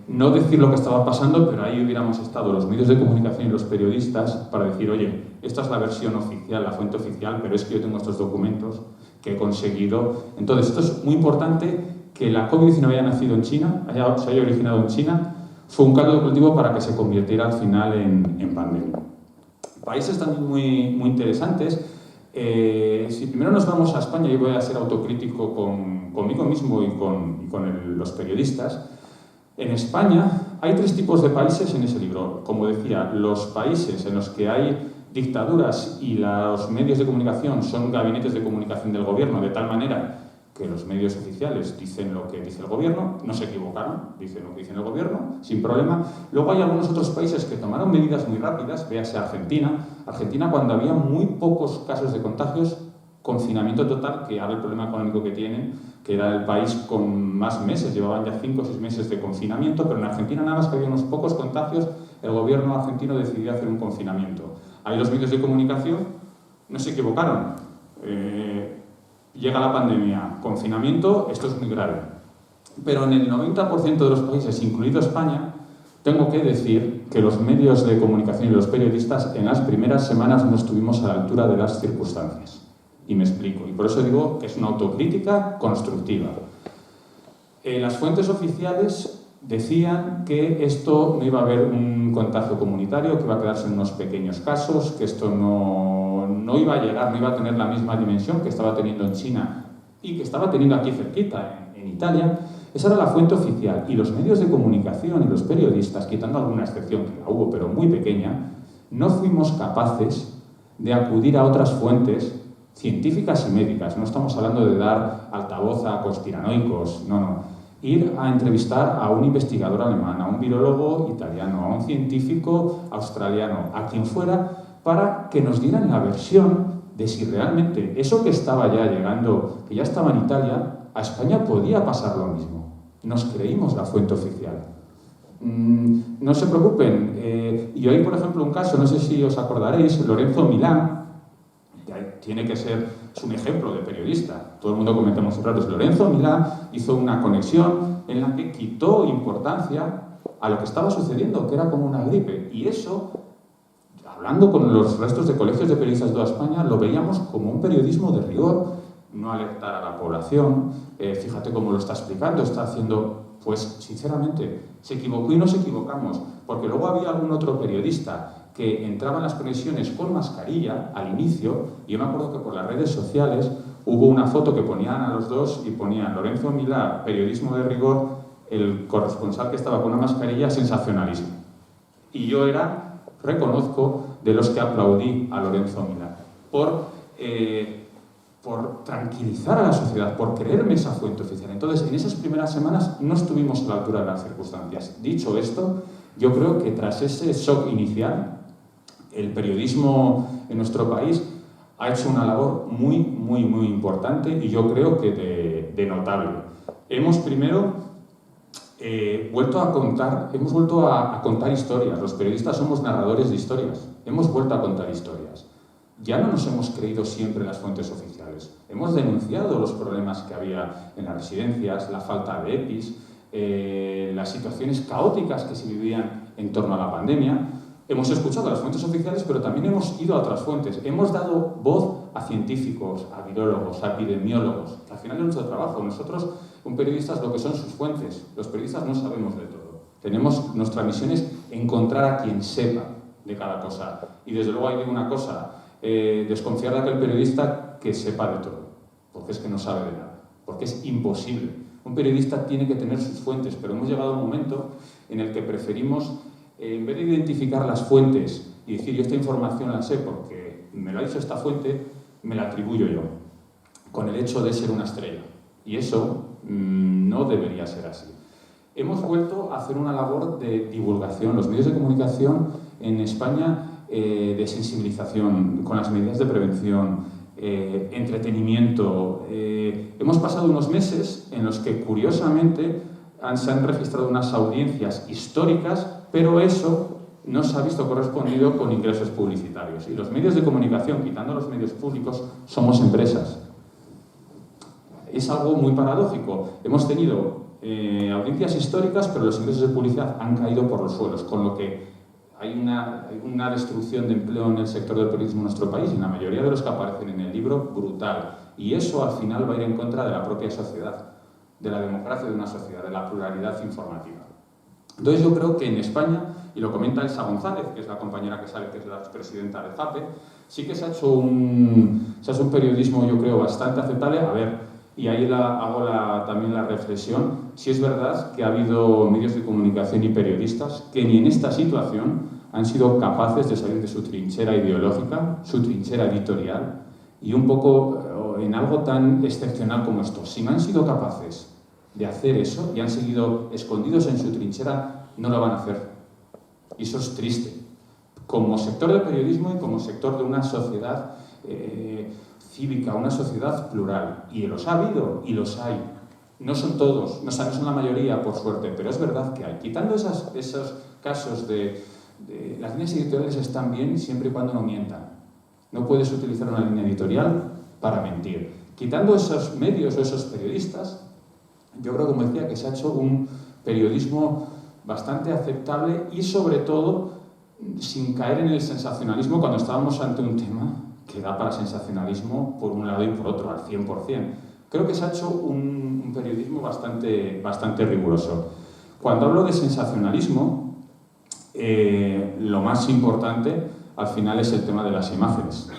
no decir lo que estaba pasando, pero ahí hubiéramos estado los medios de comunicación y los periodistas para decir, oye, esta es la versión oficial, la fuente oficial, pero es que yo tengo estos documentos que he conseguido. Entonces, esto es muy importante, que la COVID-19 haya nacido en China, se haya originado en China, fue un caldo de cultivo para que se convirtiera al final en pandemia. Países también muy interesantes. Si primero nos vamos a España, yo voy a ser autocrítico conmigo mismo y con los periodistas. En España hay 3 tipos de países en ese libro. Como decía, los países en los que hay dictaduras y los medios de comunicación son gabinetes de comunicación del gobierno, de tal manera que los medios oficiales dicen lo que dice el gobierno, no se equivocaron, dicen lo que dice el gobierno, sin problema. Luego hay algunos otros países que tomaron medidas muy rápidas, véase Argentina. Argentina, cuando había muy pocos casos de contagios, confinamiento total, que ahora el problema económico que tienen, que era el país con más meses, llevaban ya 5 o 6 meses de confinamiento, pero en Argentina nada más que había unos pocos contagios, el gobierno argentino decidió hacer un confinamiento. Ahí los medios de comunicación no se equivocaron. Llega la pandemia, confinamiento, esto es muy grave. Pero en el 90% de los países, incluido España, tengo que decir que los medios de comunicación y los periodistas en las primeras semanas no estuvimos a la altura de las circunstancias. Y me explico. Y por eso digo que es una autocrítica constructiva. Las fuentes oficiales decían que esto no iba a haber un contagio comunitario, que iba a quedarse en unos pequeños casos, que esto no iba a llegar, no iba a tener la misma dimensión que estaba teniendo en China y que estaba teniendo aquí cerquita, en Italia. Esa era la fuente oficial. Y los medios de comunicación y los periodistas, quitando alguna excepción que la hubo, pero muy pequeña, no fuimos capaces de acudir a otras fuentes científicas y médicas. No estamos hablando de dar altavoz a conspiranoicos, no. Ir a entrevistar a un investigador alemán, a un virólogo italiano, a un científico australiano, a quien fuera, para que nos dieran la versión de si realmente eso que estaba ya llegando, que ya estaba en Italia, a España podía pasar lo mismo. Nos creímos la fuente oficial. No se preocupen. Y hoy, por ejemplo, un caso, no sé si os acordaréis, Lorenzo Milán, tiene que ser, es un ejemplo de periodista, todo el mundo cometemos errores. Lorenzo Milán hizo una conexión en la que quitó importancia a lo que estaba sucediendo, que era como una gripe. Y eso, hablando con los restos de colegios de periodistas de toda España, lo veíamos como un periodismo de rigor, no alertar a la población. Fíjate cómo lo está explicando, está haciendo, pues sinceramente, se equivocó y nos equivocamos, porque luego había algún otro periodista que entraba en las conexiones con mascarilla al inicio, y yo me acuerdo que por las redes sociales hubo una foto que ponían a los dos y ponían Lorenzo Milá, periodismo de rigor, el corresponsal que estaba con una mascarilla, sensacionalismo. Y yo reconozco, de los que aplaudí a Lorenzo Milá, por tranquilizar a la sociedad, por creerme esa fuente oficial. Entonces, en esas primeras semanas no estuvimos a la altura de las circunstancias. Dicho esto, yo creo que tras ese shock inicial, el periodismo en nuestro país ha hecho una labor muy importante y yo creo que de notable. Hemos primero vuelto a contar historias. Los periodistas somos narradores de historias. Hemos vuelto a contar historias. Ya no nos hemos creído siempre en las fuentes oficiales. Hemos denunciado los problemas que había en las residencias, la falta de EPIs, las situaciones caóticas que se vivían en torno a la pandemia. Hemos escuchado a las fuentes oficiales, pero también hemos ido a otras fuentes. Hemos dado voz a científicos, a virólogos, a epidemiólogos, que al final es nuestro trabajo. Nosotros, un periodista, es lo que son sus fuentes. Los periodistas no sabemos de todo. Nuestra misión es encontrar a quien sepa de cada cosa. Y desde luego hay que una cosa, desconfiar de aquel periodista que sepa de todo, porque es que no sabe de nada, porque es imposible. Un periodista tiene que tener sus fuentes, pero hemos llegado a un momento en el que preferimos, en vez de identificar las fuentes y decir yo esta información la sé porque me lo ha dicho esta fuente, me la atribuyo yo, con el hecho de ser una estrella. Y eso no debería ser así. Hemos vuelto a hacer una labor de divulgación. Los medios de comunicación en España, de sensibilización, con las medidas de prevención, entretenimiento. Hemos pasado unos meses en los que, curiosamente, se han registrado unas audiencias históricas, pero eso no se ha visto correspondido con ingresos publicitarios. Y los medios de comunicación, quitando los medios públicos, somos empresas. Es algo muy paradójico. Hemos tenido audiencias históricas, pero los ingresos de publicidad han caído por los suelos, con lo que hay una destrucción de empleo en el sector del periodismo en nuestro país, y en la mayoría de los que aparecen en el libro, brutal. Y eso al final va a ir en contra de la propia sociedad, de la democracia de una sociedad, de la pluralidad informativa. Entonces yo creo que en España, y lo comenta Elsa González, que es la compañera que sale, que es la presidenta de FAPE, sí que se ha hecho un periodismo, yo creo, bastante aceptable. A ver, y ahí hago también la reflexión, si es verdad que ha habido medios de comunicación y periodistas que ni en esta situación han sido capaces de salir de su trinchera ideológica, su trinchera editorial, y un poco en algo tan excepcional como esto. Si no han sido capaces de hacer eso y han seguido escondidos en su trinchera, no lo van a hacer. Y eso es triste. Como sector del periodismo y como sector de una sociedad cívica, una sociedad plural. Y los ha habido y los hay. No son todos, no son la mayoría, por suerte, pero es verdad que hay. Quitando esos casos de las líneas editoriales están bien siempre y cuando no mientan. No puedes utilizar una línea editorial para mentir. Quitando esos medios o esos periodistas, yo creo, como decía, que se ha hecho un periodismo bastante aceptable y, sobre todo, sin caer en el sensacionalismo cuando estábamos ante un tema que da para sensacionalismo por un lado y por otro, al 100%. Creo que se ha hecho un periodismo bastante riguroso. Cuando hablo de sensacionalismo, lo más importante al final es el tema de las imágenes.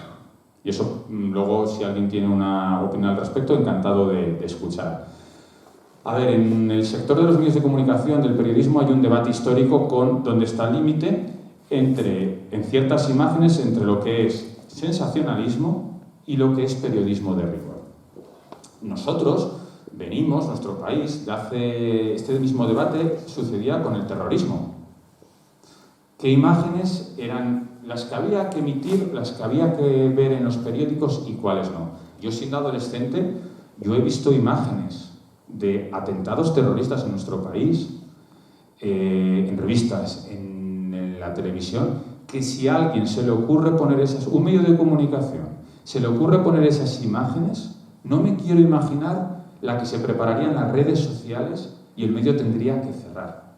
Y eso, luego, si alguien tiene una opinión al respecto, encantado de escuchar. A ver, en el sector de los medios de comunicación, del periodismo, hay un debate histórico donde está el límite en ciertas imágenes entre lo que es sensacionalismo y lo que es periodismo de rigor. Nosotros venimos, nuestro país, este mismo debate sucedía con el terrorismo. ¿Qué imágenes eran las que había que emitir, las que había que ver en los periódicos y cuáles no? Yo, siendo adolescente, yo he visto imágenes de atentados terroristas en nuestro país, en revistas, en la televisión, que si a alguien se le ocurre poner un medio de comunicación, se le ocurre poner esas imágenes, no me quiero imaginar la que se prepararía en las redes sociales y el medio tendría que cerrar.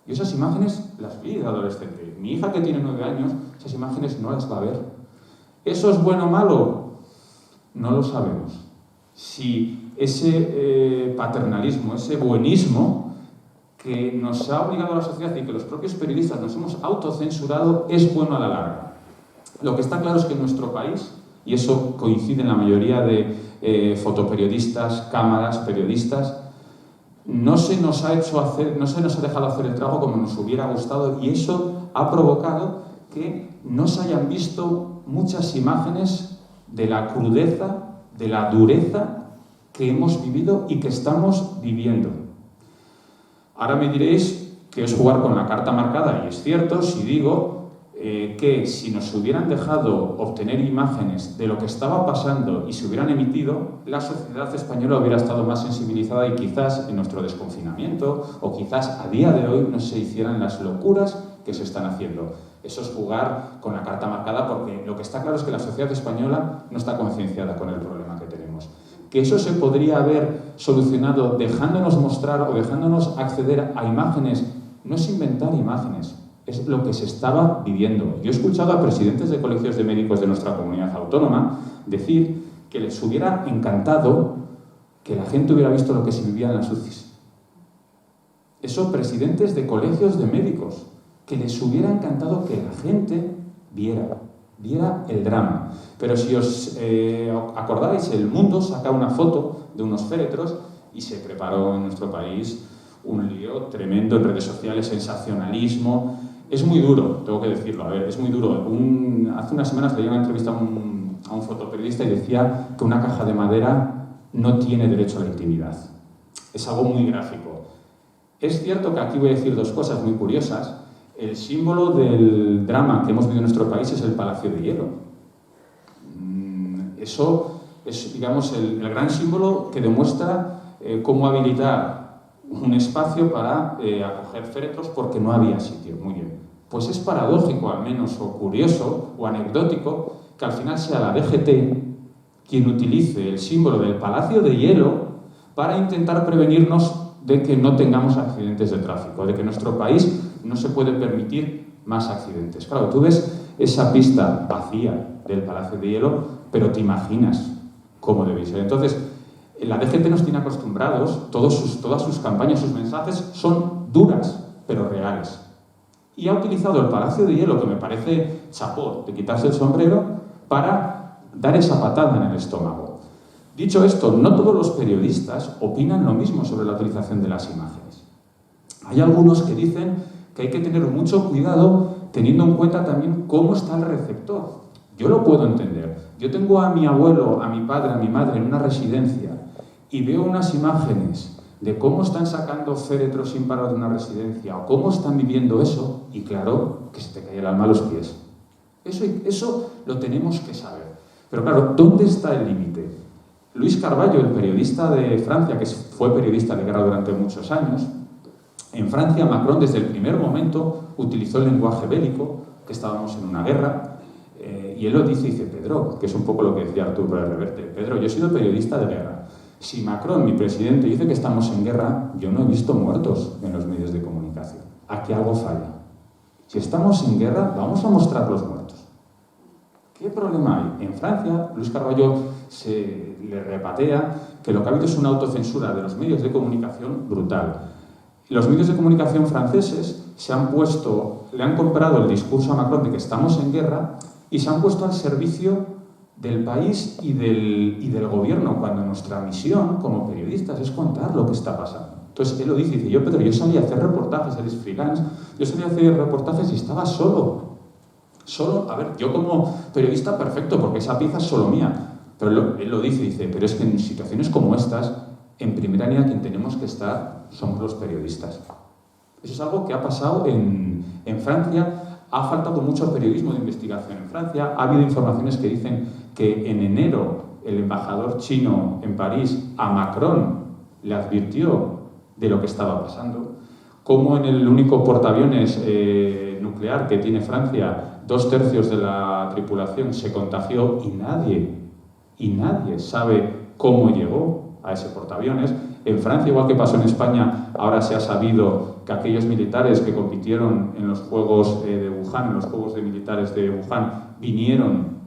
Y esas imágenes las vi de adolescente. Mi hija, que tiene 9 años, esas imágenes no las va a ver. ¿Eso es bueno o malo? No lo sabemos. Si ese paternalismo, ese buenismo que nos ha obligado a la sociedad y que los propios periodistas nos hemos autocensurado es bueno a la larga. Lo que está claro es que en nuestro país, y eso coincide en la mayoría de fotoperiodistas, cámaras, periodistas, no se nos ha dejado hacer el trabajo como nos hubiera gustado, y eso ha provocado que no se hayan visto muchas imágenes de la crudeza, de la dureza que hemos vivido y que estamos viviendo. Ahora me diréis que es jugar con la carta marcada, y es cierto si digo que si nos hubieran dejado obtener imágenes de lo que estaba pasando y se hubieran emitido, la sociedad española hubiera estado más sensibilizada y quizás en nuestro desconfinamiento o quizás a día de hoy no se hicieran las locuras que se están haciendo. Eso es jugar con la carta marcada, porque lo que está claro es que la sociedad española no está concienciada con el problema que tenemos. Que eso se podría haber solucionado dejándonos mostrar o dejándonos acceder a imágenes. No es inventar imágenes, es lo que se estaba viviendo. Yo he escuchado a presidentes de colegios de médicos de nuestra comunidad autónoma decir que les hubiera encantado que la gente hubiera visto lo que se vivía en las UCIs. Eso, presidentes de colegios de médicos, que les hubiera encantado que la gente viera el drama. Pero si os acordáis, El Mundo saca una foto de unos féretros y se preparó en nuestro país un lío tremendo en redes sociales, sensacionalismo. Es muy duro, tengo que decirlo, a ver, es muy duro. Hace unas semanas leí una entrevista a un fotoperiodista y decía que una caja de madera no tiene derecho a la intimidad. Es algo muy gráfico. Es cierto que aquí voy a decir dos cosas muy curiosas. El símbolo del drama que hemos vivido en nuestro país es el Palacio de Hielo. Eso es, digamos, el gran símbolo que demuestra cómo habilitar un espacio para acoger féretros porque no había sitio. Muy bien. Pues es paradójico, al menos, o curioso, o anecdótico, que al final sea la DGT quien utilice el símbolo del Palacio de Hielo para intentar prevenirnos de que no tengamos accidentes de tráfico, de que en nuestro país no se puede permitir más accidentes. Claro, tú ves esa pista vacía del Palacio de Hielo, pero te imaginas cómo debe ser. Entonces, la DGT nos tiene acostumbrados, todas sus campañas, sus mensajes son duras, pero reales. Y ha utilizado el Palacio de Hielo, que me parece chapó, de quitarse el sombrero, para dar esa patada en el estómago. Dicho esto, no todos los periodistas opinan lo mismo sobre la utilización de las imágenes. Hay algunos que dicen que hay que tener mucho cuidado teniendo en cuenta también cómo está el receptor. Yo lo puedo entender. Yo tengo a mi abuelo, a mi padre, a mi madre en una residencia y veo unas imágenes de cómo están sacando féretros sin parar de una residencia o cómo están viviendo eso, y claro, que se te cae el alma a los pies. Eso lo tenemos que saber. Pero claro, ¿dónde está el límite? Luis Carballo, el periodista de Francia, que fue periodista de guerra durante muchos años, en Francia Macron desde el primer momento utilizó el lenguaje bélico, que estábamos en una guerra, y él lo dice, Pedro, que es un poco lo que decía Arturo Reverte, Pedro, yo he sido periodista de guerra. Si Macron, mi presidente, dice que estamos en guerra, yo no he visto muertos en los medios de comunicación. Aquí algo falla. Si estamos en guerra, vamos a mostrar los muertos. ¿Qué problema hay? En Francia, Luis Carballo se le repatea que lo que ha habido es una autocensura de los medios de comunicación brutal. Los medios de comunicación franceses le han comprado el discurso a Macron de que estamos en guerra y se han puesto al servicio del país y del gobierno, cuando nuestra misión como periodistas es contar lo que está pasando. Entonces él lo dice, Pedro, yo salí a hacer reportajes, él es freelance, yo salí a hacer reportajes y estaba solo, a ver, yo como periodista perfecto, porque esa pieza es solo mía, pero él lo dice, pero es que en situaciones como estas, en primera línea quien tenemos que estar somos los periodistas. Eso es algo que ha pasado en Francia. Ha faltado mucho periodismo de investigación en Francia. Ha habido informaciones que dicen que en enero el embajador chino en París a Macron le advirtió de lo que estaba pasando. Como en el único portaaviones nuclear que tiene Francia, 2/3 de la tripulación se contagió y nadie sabe cómo llegó a ese portaaviones. En Francia, igual que pasó en España, ahora se ha sabido que aquellos militares que compitieron en los Juegos de Wuhan, en los Juegos de Militares de Wuhan, vinieron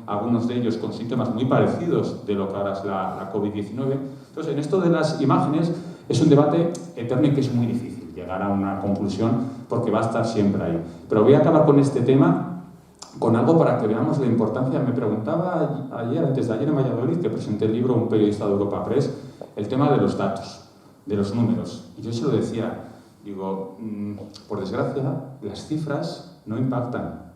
algunos de ellos con síntomas muy parecidos de lo que ahora es la COVID-19. Entonces, en esto de las imágenes es un debate eterno y que es muy difícil llegar a una conclusión porque va a estar siempre ahí. Pero voy a acabar con este tema con algo para que veamos la importancia. Me preguntaba antes de ayer en Valladolid, que presenté el libro Un periodista de Europa Press, el tema de los datos, de los números. Y yo se lo decía, digo, por desgracia, las cifras no impactan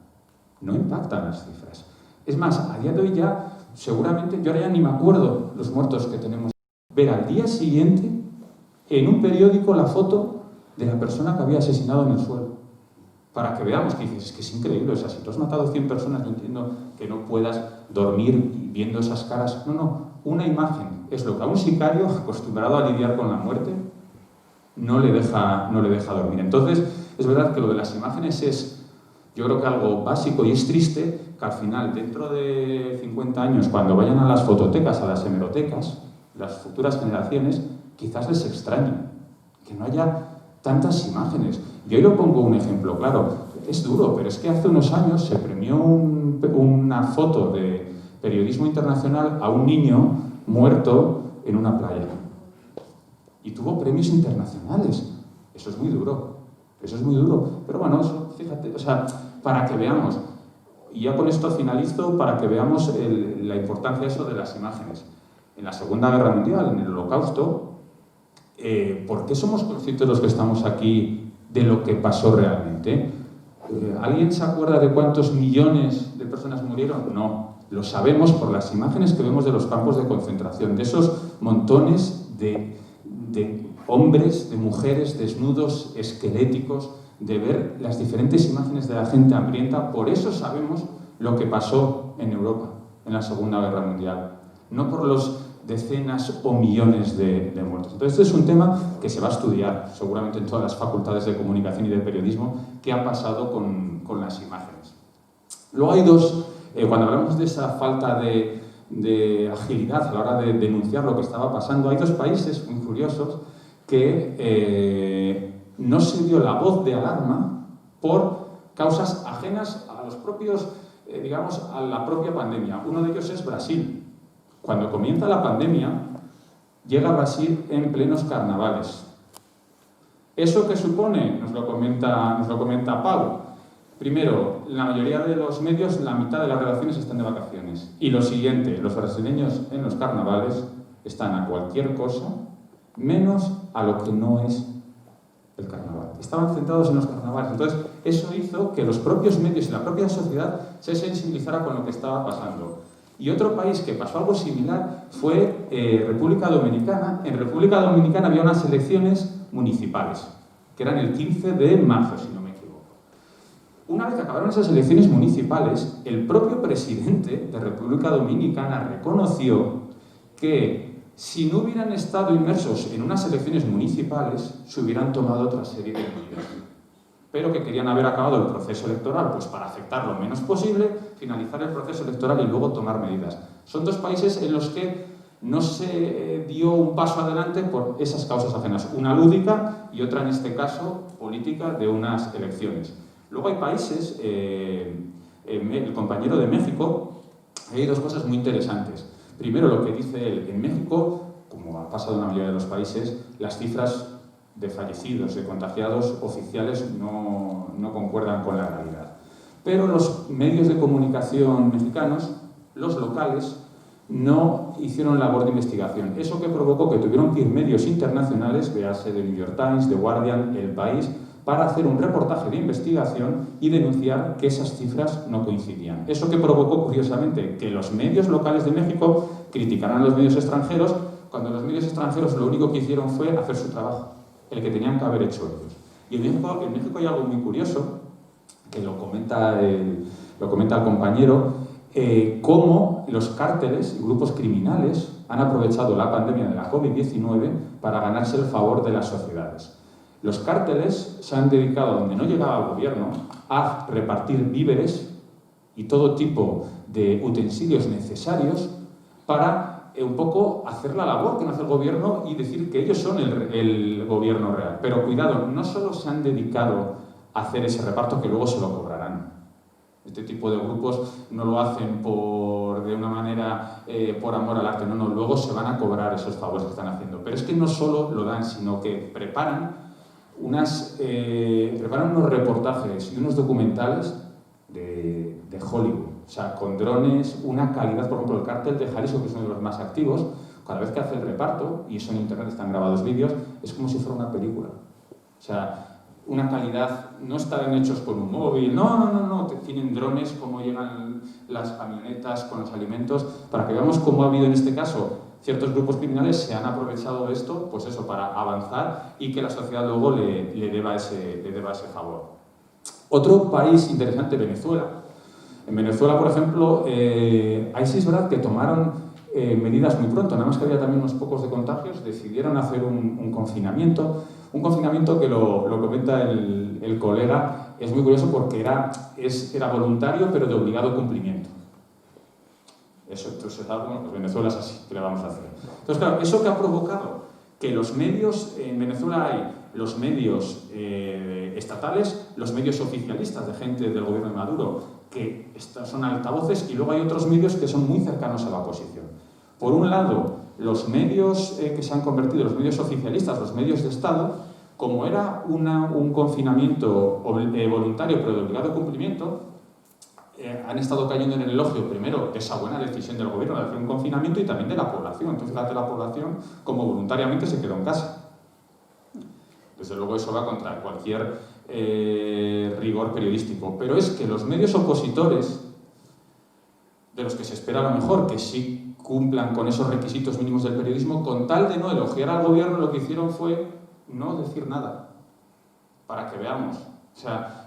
las cifras. Es más, a día de hoy ya, seguramente, yo ahora ya ni me acuerdo los muertos que tenemos. Ver al día siguiente, en un periódico, la foto de la persona que había asesinado en el suelo. Para que veamos que dices, es que es increíble, o sea, si tú has matado 100 personas, yo entiendo que no puedas dormir viendo esas caras. No, una imagen es lo que a un sicario acostumbrado a lidiar con la muerte no le deja dormir. Entonces, es verdad que lo de las imágenes es, yo creo que algo básico, y es triste que al final, dentro de 50 años, cuando vayan a las fototecas, a las hemerotecas, las futuras generaciones, quizás les extrañe que no haya tantas imágenes. Yo hoy lo pongo un ejemplo, claro, es duro, pero es que hace unos años se premió una foto de periodismo internacional a un niño muerto en una playa. Y tuvo premios internacionales. Eso es muy duro. Pero bueno, eso, fíjate, o sea, para que veamos, y ya con esto finalizo, para que veamos la importancia de eso de las imágenes. En la Segunda Guerra Mundial, en el Holocausto, ¿por qué somos conscientes los que estamos aquí de lo que pasó realmente? ¿Alguien se acuerda de cuántos millones de personas murieron? No, lo sabemos por las imágenes que vemos de los campos de concentración, de esos montones de hombres, de mujeres desnudos, esqueléticos, de ver las diferentes imágenes de la gente hambrienta. Por eso sabemos lo que pasó en Europa en la Segunda Guerra Mundial, no por los decenas o millones de muertos. Entonces, este es un tema que se va a estudiar seguramente en todas las facultades de comunicación y de periodismo, qué ha pasado con las imágenes. Luego hay dos, cuando hablamos de esa falta de agilidad a la hora de denunciar lo que estaba pasando, hay dos países muy curiosos que no se dio la voz de alarma por causas ajenas a los propios, a la propia pandemia. Uno de ellos es Brasil. Cuando comienza la pandemia, llega a Brasil en plenos carnavales. ¿Eso qué supone? Nos lo comenta Pau. Primero, la mayoría de los medios, la mitad de las redacciones están de vacaciones. Y lo siguiente, los brasileños en los carnavales están a cualquier cosa, menos a lo que no es el carnaval. Estaban centrados en los carnavales. Entonces, eso hizo que los propios medios y la propia sociedad se sensibilizara con lo que estaba pasando. Y otro país que pasó algo similar fue República Dominicana. En República Dominicana había unas elecciones municipales, que eran el 15 de marzo, si no me equivoco. Una vez que acabaron esas elecciones municipales, el propio presidente de República Dominicana reconoció que si no hubieran estado inmersos en unas elecciones municipales, se hubieran tomado otra serie de medidas. Pero que querían haber acabado el proceso electoral pues para afectar lo menos posible, finalizar el proceso electoral y luego tomar medidas. Son dos países en los que no se dio un paso adelante por esas causas ajenas, una lúdica y otra, en este caso, política de unas elecciones. Luego hay países, el compañero de México, hay dos cosas muy interesantes. Primero, lo que dice él, en México, como ha pasado en la mayoría de los países, las cifras de fallecidos, de contagiados oficiales no concuerdan con la realidad. Pero los medios de comunicación mexicanos, los locales, no hicieron labor de investigación. Eso que provocó que tuvieron que ir medios internacionales, véase The New York Times, The Guardian, El País, para hacer un reportaje de investigación y denunciar que esas cifras no coincidían. Eso que provocó, curiosamente, que los medios locales de México criticaran a los medios extranjeros, cuando los medios extranjeros lo único que hicieron fue hacer su trabajo, el que tenían que haber hecho ellos. Y en México hay algo muy curioso, que lo comenta el compañero, cómo los cárteles y grupos criminales han aprovechado la pandemia de la COVID-19 para ganarse el favor de las sociedades. Los cárteles se han dedicado, donde no llegaba el gobierno, a repartir víveres y todo tipo de utensilios necesarios para un poco hacer la labor que no hace el gobierno y decir que ellos son el gobierno real. Pero cuidado, no solo se han dedicado a hacer ese reparto, que luego se lo cobrarán. Este tipo de grupos no lo hacen de una manera por amor al arte, no, luego se van a cobrar esos favores que están haciendo. Pero es que no solo lo dan, sino que preparan unos reportajes y unos documentales de Hollywood, o sea, con drones, una calidad, por ejemplo, el cártel de Jalisco, que es uno de los más activos, cada vez que hace el reparto, y eso en internet están grabados vídeos, es como si fuera una película. O sea, una calidad, no están hechos con un móvil, no, tienen drones, cómo llegan las camionetas con los alimentos, para que veamos cómo ha habido en este caso ciertos grupos criminales se han aprovechado de esto, pues eso, para avanzar y que la sociedad luego le deba ese favor. Otro país interesante, Venezuela. En Venezuela, por ejemplo, ahí sí es verdad que tomaron medidas muy pronto, nada más que había también unos pocos de contagios, decidieron hacer un confinamiento que lo comenta el colega, es muy curioso porque era voluntario pero de obligado cumplimiento. Eso, entonces, pues Venezuela es así, ¿qué le vamos a hacer? Entonces, claro, eso que ha provocado que los medios, en Venezuela hay los medios estatales, los medios oficialistas de gente del gobierno de Maduro, que son altavoces, y luego hay otros medios que son muy cercanos a la oposición. Por un lado, los medios que se han convertido, los medios oficialistas, los medios de Estado, como era un confinamiento voluntario pero de obligado cumplimiento, han estado cayendo en el elogio, primero, de esa buena decisión del gobierno de hacer un confinamiento y también de la población. Entonces, fíjate, la población, como voluntariamente se quedó en casa. Desde luego, eso va contra cualquier rigor periodístico. Pero es que los medios opositores, de los que se espera a lo mejor que sí cumplan con esos requisitos mínimos del periodismo, con tal de no elogiar al gobierno, lo que hicieron fue no decir nada, para que veamos. O sea,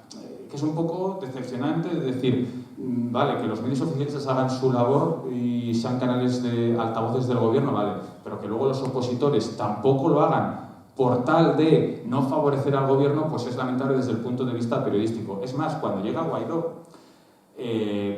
que es un poco decepcionante de decir, vale, que los medios oficiales hagan su labor y sean canales de altavoces del gobierno, vale, pero que luego los opositores tampoco lo hagan por tal de no favorecer al gobierno, pues es lamentable desde el punto de vista periodístico. Es más, cuando llega Guaidó,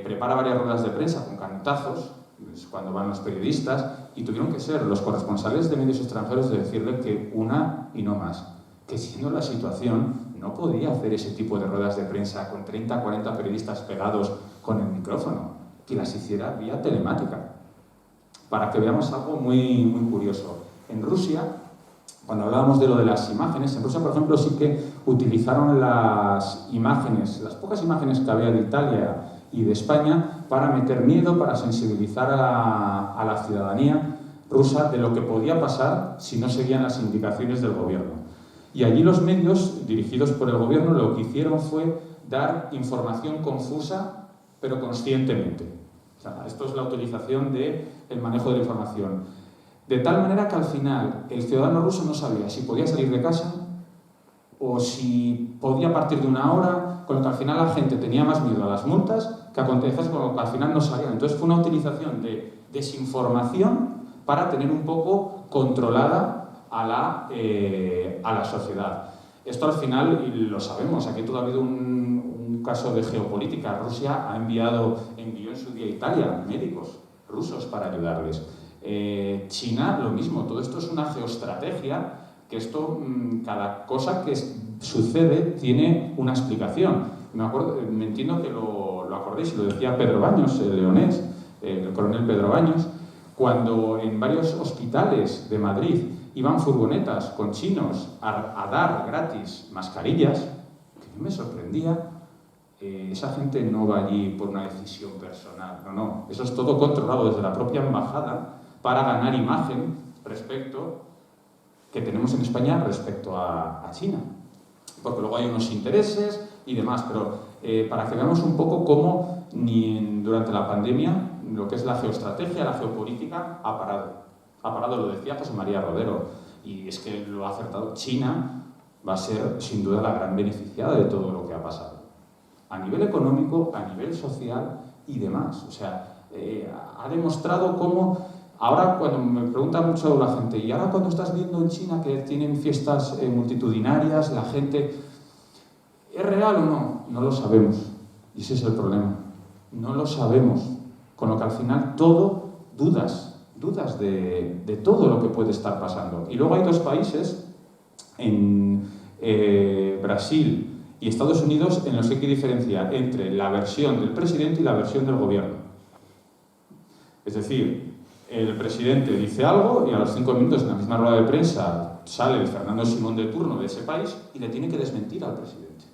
prepara varias ruedas de prensa con cantazos, es cuando van los periodistas, y tuvieron que ser los corresponsales de medios extranjeros de decirle que una y no más, que siendo la situación no podía hacer ese tipo de ruedas de prensa con 30, 40 periodistas pegados con el micrófono, que las hiciera vía telemática. Para que veamos algo muy, muy curioso. En Rusia, cuando hablábamos de lo de las imágenes, en Rusia, por ejemplo, sí que utilizaron las imágenes, las pocas imágenes que había de Italia y de España, para meter miedo, para sensibilizar a la ciudadanía rusa de lo que podía pasar si no seguían las indicaciones del gobierno. Y allí los medios, dirigidos por el gobierno, lo que hicieron fue dar información confusa, pero conscientemente. O sea, esto es la utilización del manejo de la información. De tal manera que al final el ciudadano ruso no sabía si podía salir de casa, o si podía partir de 1 hora, con lo que al final la gente tenía más miedo a las multas que a acontecer con lo que al final no salían. Entonces fue una utilización de desinformación para tener un poco controlada a la sociedad. Esto al final, y lo sabemos, aquí todo ha habido un caso de geopolítica. Rusia envió en su día a Italia médicos rusos para ayudarles. China, lo mismo. Todo esto es una geoestrategia, que esto, cada cosa que sucede tiene una explicación. Me entiendo que lo acordéis, y lo decía Pedro Baños, el leonés, el coronel Pedro Baños, cuando en varios hospitales de Madrid iban furgonetas con chinos a dar gratis mascarillas, que a mí me sorprendía. Esa gente no va allí por una decisión personal, no, eso es todo controlado desde la propia embajada para ganar imagen que tenemos en España respecto a China, porque luego hay unos intereses y demás, pero para que veamos un poco cómo durante la pandemia lo que es la geoestrategia, la geopolítica ha parado, lo decía José María Rodero, y es que lo ha acertado. China va a ser sin duda la gran beneficiada de todo lo que ha pasado, a nivel económico, a nivel social y demás. O sea, ha demostrado cómo, ahora cuando me pregunta mucho la gente, y ahora cuando estás viendo en China que tienen fiestas multitudinarias, la gente, ¿es real o no? No lo sabemos, y ese es el problema, no lo sabemos, con lo que al final todo dudas de todo lo que puede estar pasando. Y luego hay 2 países, en Brasil y Estados Unidos, en los que hay que diferenciar entre la versión del presidente y la versión del gobierno. Es decir, el presidente dice algo y a los 5 minutos en la misma rueda de prensa sale el Fernando Simón de turno de ese país y le tiene que desmentir al presidente.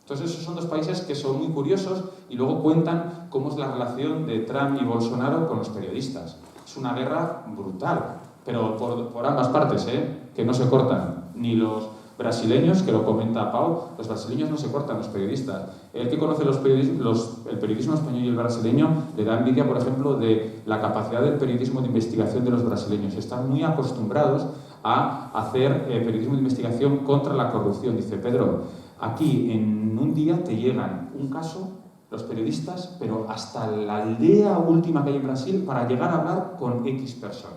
Entonces esos son 2 países que son muy curiosos y luego cuentan cómo es la relación de Trump y Bolsonaro con los periodistas. Es una guerra brutal, pero por ambas partes, que no se cortan. Ni los brasileños, que lo comenta Pau, los brasileños no se cortan, los periodistas. El que conoce el periodismo español y el brasileño le da envidia, por ejemplo, de la capacidad del periodismo de investigación de los brasileños. Están muy acostumbrados a hacer periodismo de investigación contra la corrupción. Dice Pedro, aquí en un día te llegan un caso, los periodistas, pero hasta la aldea última que hay en Brasil para llegar a hablar con X persona.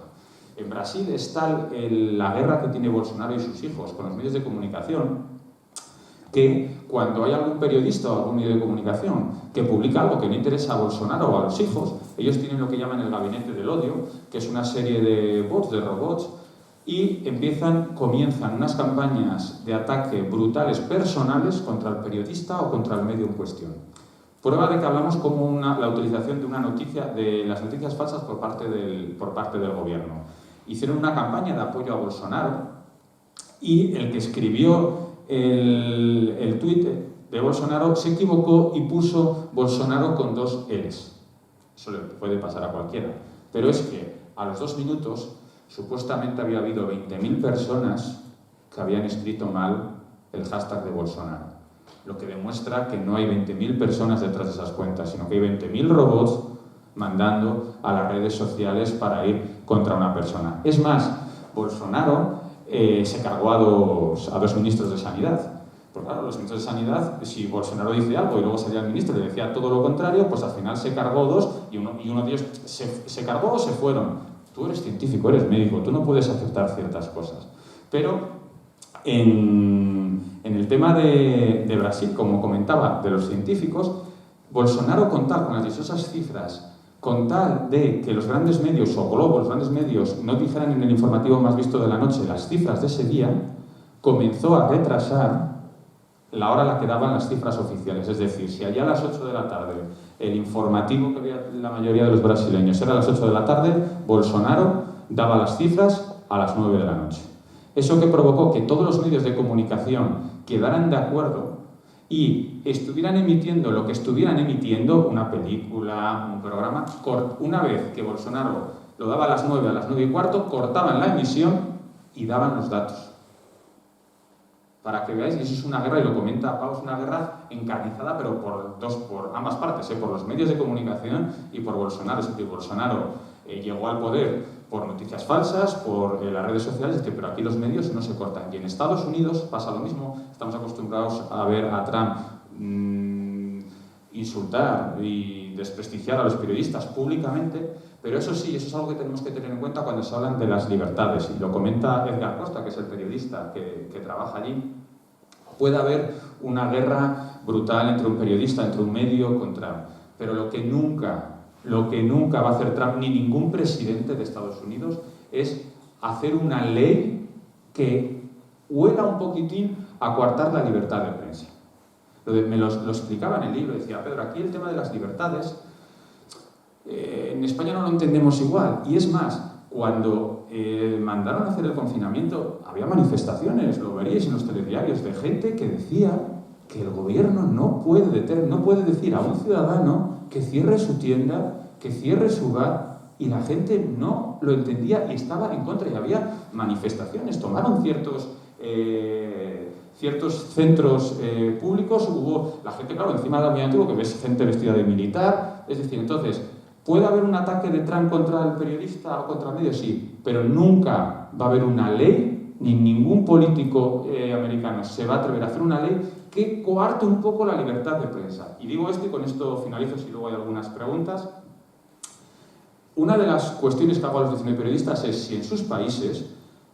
En Brasil está la guerra que tiene Bolsonaro y sus hijos con los medios de comunicación, que cuando hay algún periodista o algún medio de comunicación que publica algo que no interesa a Bolsonaro o a los hijos, ellos tienen lo que llaman el gabinete del odio, que es una serie de bots, de robots, y comienzan unas campañas de ataque brutales personales contra el periodista o contra el medio en cuestión. Prueba de que hablamos como la utilización de las noticias falsas por parte del gobierno. Hicieron una campaña de apoyo a Bolsonaro y el que escribió el tuit de Bolsonaro se equivocó y puso Bolsonaro con 2 L's. Eso le puede pasar a cualquiera. Pero es que a los 2 minutos supuestamente había habido 20.000 personas que habían escrito mal el hashtag de Bolsonaro. Lo que demuestra que no hay 20.000 personas detrás de esas cuentas, sino que hay 20.000 robots mandando a las redes sociales para ir contra una persona. Es más, Bolsonaro se cargó a dos ministros de Sanidad. Pues claro, los ministros de Sanidad, si Bolsonaro dice algo y luego salía el ministro y le decía todo lo contrario, pues al final se cargó 2 y uno de ellos se cargó o se fueron. Tú eres científico, eres médico, tú no puedes aceptar ciertas cosas. Pero en el tema de Brasil, como comentaba, de los científicos, Bolsonaro, con las dichosas cifras, con tal de que los grandes medios, o Globo, los grandes medios, no dijeran en el informativo más visto de la noche las cifras de ese día, comenzó a retrasar la hora a la que daban las cifras oficiales. Es decir, si allá a las 8 de la tarde el informativo que había la mayoría de los brasileños era a las 8 de la tarde, Bolsonaro daba las cifras a las 9 de la noche. Eso que provocó que todos los medios de comunicación quedaran de acuerdo y estuvieran emitiendo lo que estuvieran emitiendo, una película, un programa, una vez que Bolsonaro lo daba a las 9, a las 9 y cuarto, cortaban la emisión y daban los datos. Para que veáis, y eso es una guerra, y lo comenta Pau, es una guerra encarnizada, pero por ambas partes, por los medios de comunicación y por Bolsonaro. Es decir, Bolsonaro llegó al poder por noticias falsas, por las redes sociales, pero aquí los medios no se cortan. Y en Estados Unidos pasa lo mismo. Estamos acostumbrados a ver a Trump insultar y desprestigiar a los periodistas públicamente, pero eso sí, eso es algo que tenemos que tener en cuenta cuando se hablan de las libertades. Y lo comenta Edgar Costa, que es el periodista que trabaja allí. Puede haber una guerra brutal entre un periodista, entre un medio, contra... Pero lo que nunca va a hacer Trump, ni ningún presidente de Estados Unidos, es hacer una ley que huela un poquitín a coartar la libertad de prensa. Me lo explicaba en el libro, decía, Pedro, aquí el tema de las libertades, en España no lo entendemos igual. Y es más, cuando mandaron a hacer el confinamiento, había manifestaciones, lo veríais en los telediarios, de gente que decía que el gobierno no puede decir a un ciudadano que cierre su tienda, que cierre su bar, y la gente no lo entendía y estaba en contra, y había manifestaciones, tomaron ciertos centros públicos, hubo la gente, claro, encima del movimiento que ves gente vestida de militar, es decir, entonces, ¿puede haber un ataque de Trump contra el periodista o contra el medio? Sí, pero nunca va a haber una ley, ni ningún político americano se va a atrever a hacer una ley que coarte un poco la libertad de prensa. Y digo esto y con esto finalizo, si luego hay algunas preguntas. Una de las cuestiones que hago a los 19 periodistas es si en sus países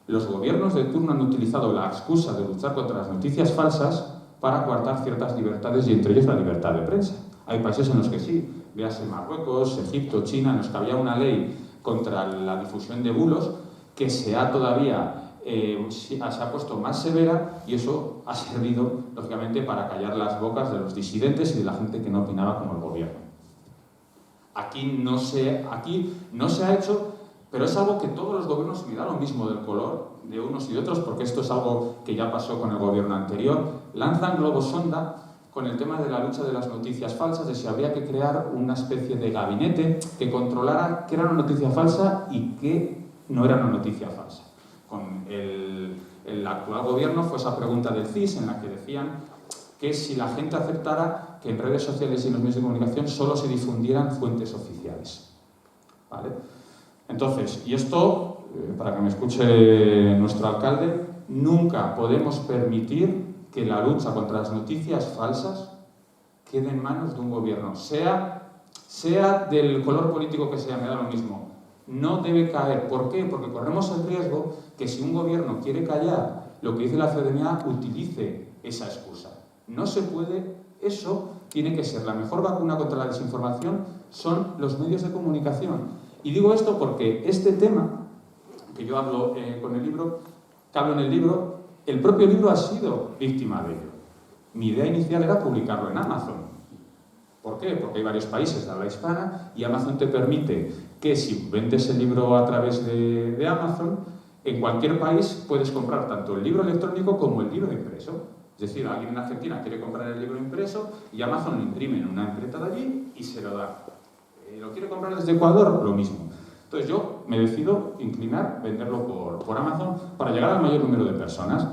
los gobiernos de turno han utilizado la excusa de luchar contra las noticias falsas para coartar ciertas libertades y entre ellos la libertad de prensa. Hay países en los que sí, véase Marruecos, Egipto, China, en los que había una ley contra la difusión de bulos que se ha puesto más severa, y eso ha servido, lógicamente, para callar las bocas de los disidentes y de la gente que no opinaba como el gobierno. Aquí no se ha hecho, pero es algo que todos los gobiernos, mira lo mismo del color de unos y de otros, porque esto es algo que ya pasó con el gobierno anterior, lanzan globos sonda con el tema de la lucha de las noticias falsas, de si habría que crear una especie de gabinete que controlara qué era una noticia falsa y qué no era una noticia falsa. Con el actual gobierno fue esa pregunta del CIS en la que decían que si la gente aceptara que en redes sociales y en los medios de comunicación solo se difundieran fuentes oficiales. ¿Vale? Entonces, y esto, para que me escuche nuestro alcalde, nunca podemos permitir que la lucha contra las noticias falsas quede en manos de un gobierno, sea del color político que sea, me da lo mismo. No debe caer. ¿Por qué? Porque corremos el riesgo que si un gobierno quiere callar lo que dice la ciudadanía, utilice esa excusa. No se puede, eso tiene que ser la mejor vacuna contra la desinformación, son los medios de comunicación. Y digo esto porque este tema, que yo hablo en el libro, el propio libro ha sido víctima de ello. Mi idea inicial era publicarlo en Amazon. ¿Por qué? Porque hay varios países de habla hispana y Amazon te permite que si vendes el libro a través de Amazon, en cualquier país puedes comprar tanto el libro electrónico como el libro impreso. Es decir, alguien en Argentina quiere comprar el libro impreso y Amazon lo imprime en una imprenta de allí y se lo da. ¿Lo quiere comprar desde Ecuador? Lo mismo. Entonces yo me decido inclinar, venderlo por Amazon para llegar al mayor número de personas.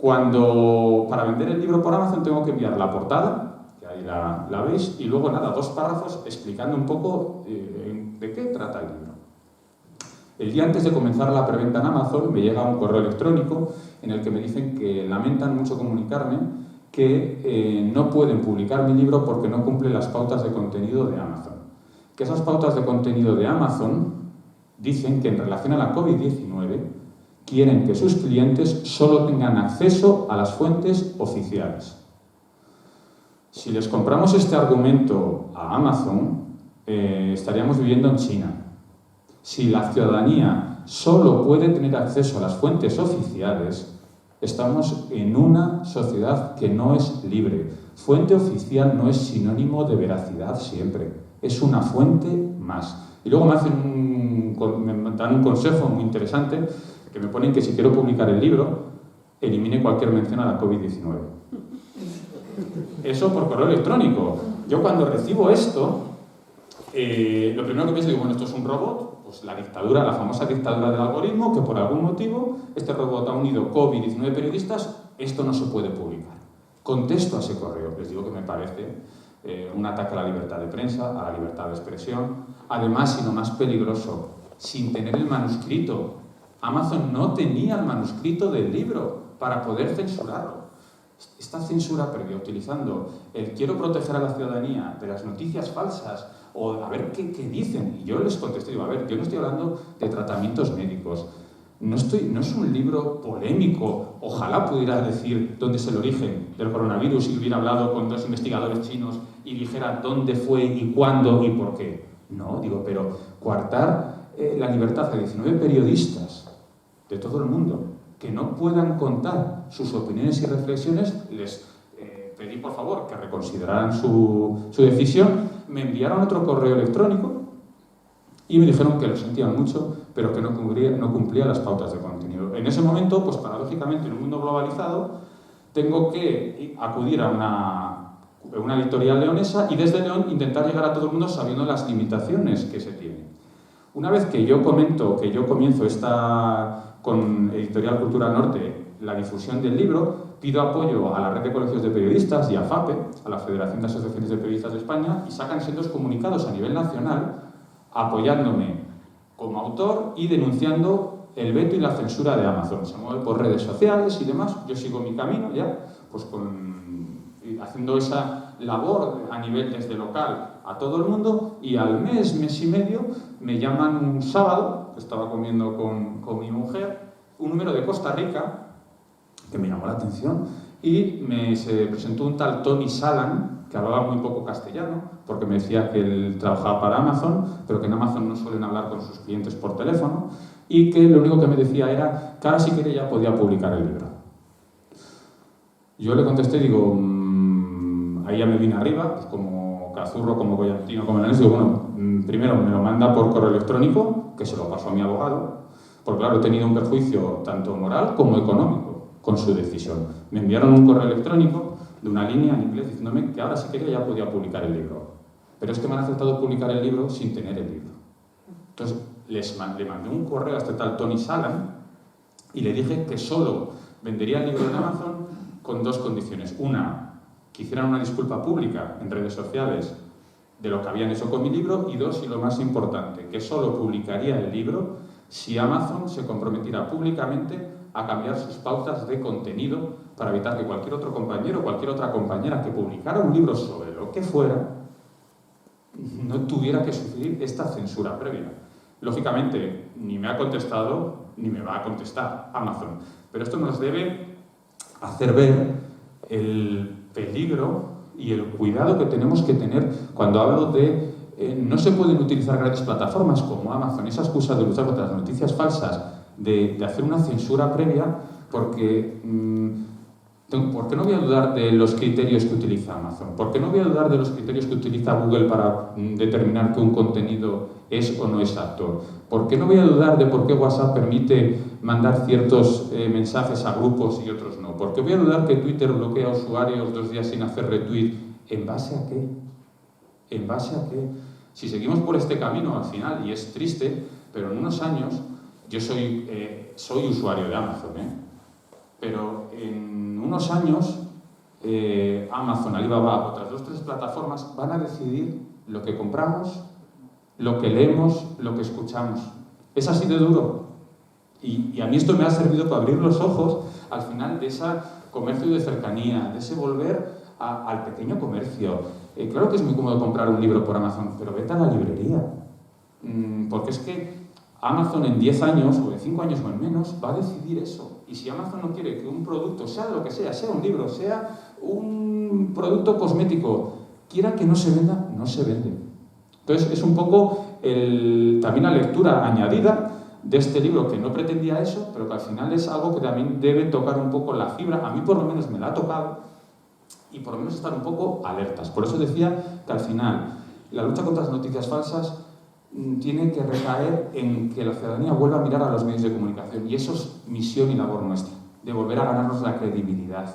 Para vender el libro por Amazon tengo que enviar la portada, que ahí la veis, y luego 2 párrafos explicando un poco de qué trata el libro. El día antes de comenzar la preventa en Amazon me llega un correo electrónico en el que me dicen que lamentan mucho comunicarme que no pueden publicar mi libro porque no cumple las pautas de contenido de Amazon. Que esas pautas de contenido de Amazon dicen que en relación a la COVID-19 quieren que sus clientes solo tengan acceso a las fuentes oficiales. Si les compramos este argumento a Amazon, estaríamos viviendo en China. Si la ciudadanía solo puede tener acceso a las fuentes oficiales, estamos en una sociedad que no es libre. Fuente oficial no es sinónimo de veracidad siempre, es una fuente más. Y luego me dan un consejo muy interesante, que me ponen que si quiero publicar el libro, elimine cualquier mención a la COVID-19. Eso por correo electrónico. Yo cuando recibo esto, lo primero que pienso es, bueno, esto es un robot, pues la famosa dictadura del algoritmo, que por algún motivo este robot ha unido COVID-19 periodistas, esto no se puede publicar. Contesto a ese correo, les digo que me parece un ataque a la libertad de prensa, a la libertad de expresión. Además, y lo más peligroso, sin tener el manuscrito. Amazon no tenía el manuscrito del libro para poder censurarlo. Esta censura previa, utilizando el quiero proteger a la ciudadanía de las noticias falsas o a ver qué dicen. Y yo les contesté, digo, a ver, yo no estoy hablando de tratamientos médicos. No es un libro polémico. Ojalá pudiera decir dónde es el origen del coronavirus y hubiera hablado con 2 investigadores chinos y dijera dónde fue y cuándo y por qué. No, digo, pero coartar la libertad de 19 periodistas de todo el mundo que no puedan contar sus opiniones y reflexiones, les pedí por favor que reconsideraran su decisión, me enviaron otro correo electrónico y me dijeron que lo sentían mucho, pero que no cumplía las pautas de contenido. En ese momento, pues paradójicamente, en un mundo globalizado, tengo que acudir a una editorial leonesa y desde León intentar llegar a todo el mundo sabiendo las limitaciones que se tienen. Una vez que yo comienzo con Editorial Cultura Norte la difusión del libro, pido apoyo a la Red de Colegios de Periodistas y a FAPE, a la Federación de Asociaciones de Periodistas de España, y sacan sendos comunicados a nivel nacional apoyándome como autor y denunciando el veto y la censura de Amazon. Se mueve por redes sociales y demás. Yo sigo mi camino ya, pues haciendo esa labor a nivel desde local a todo el mundo, y al mes y medio me llaman un sábado, que estaba comiendo con mi mujer, un número de Costa Rica que me llamó la atención y se presentó un tal Tony Salan, que hablaba muy poco castellano, porque me decía que él trabajaba para Amazon, pero que en Amazon no suelen hablar con sus clientes por teléfono, y que lo único que me decía era que ahora si quiere ya podía publicar el libro. Yo le contesté, digo, ahí ya me vine arriba, pues como cazurro, como collantino, como leonés, digo, bueno, primero me lo manda por correo electrónico, que se lo paso a mi abogado, porque claro, he tenido un perjuicio tanto moral como económico con su decisión. Me enviaron un correo electrónico de una línea en inglés diciéndome que ahora si quería ya podía publicar el libro. Pero es que me han aceptado publicar el libro sin tener el libro. Entonces le mandé un correo a este tal Tony Salan y le dije que solo vendería el libro en Amazon con 2 condiciones. Una, que hicieran una disculpa pública en redes sociales de lo que habían hecho con mi libro, y 2, y lo más importante, que solo publicaría el libro si Amazon se comprometiera públicamente a cambiar sus pautas de contenido para evitar que cualquier otro compañero o cualquier otra compañera que publicara un libro sobre lo que fuera no tuviera que sufrir esta censura previa. Lógicamente, ni me ha contestado ni me va a contestar Amazon, pero esto nos debe hacer ver el peligro y el cuidado que tenemos que tener cuando hablo de no se pueden utilizar grandes plataformas como Amazon, esa excusa de luchar contra las noticias falsas, de hacer una censura previa, porque ¿por qué no voy a dudar de los criterios que utiliza Amazon? ¿Por qué no voy a dudar de los criterios que utiliza Google para determinar que un contenido es o no es apto? ¿Por qué no voy a dudar de por qué WhatsApp permite mandar ciertos mensajes a grupos y otros no? ¿Por qué voy a dudar que Twitter bloquea a usuarios 2 días sin hacer retweet? ¿En base a qué? ¿En base a qué? Si seguimos por este camino al final, y es triste, pero en unos años, yo soy usuario de Amazon, pero en unos años Amazon, Alibaba, otras 2 o 3 plataformas van a decidir lo que compramos, lo que leemos, lo que escuchamos. Es así de duro. Y a mí esto me ha servido para abrir los ojos al final de ese comercio de cercanía, de ese volver al pequeño comercio. Claro que es muy cómodo comprar un libro por Amazon, pero vete a la librería. Porque es que Amazon en 10 años, o en 5 años o en menos, va a decidir eso. Y si Amazon no quiere que un producto, sea lo que sea un libro, sea un producto cosmético, quiera que no se venda, no se vende. Entonces es un poco también la lectura añadida de este libro, que no pretendía eso, pero que al final es algo que también debe tocar un poco la fibra. A mí por lo menos me la ha tocado, y por lo menos estar un poco alertas. Por eso decía que al final la lucha contra las noticias falsas tiene que recaer en que la ciudadanía vuelva a mirar a los medios de comunicación, y eso es misión y labor nuestra, de volver a ganarnos la credibilidad.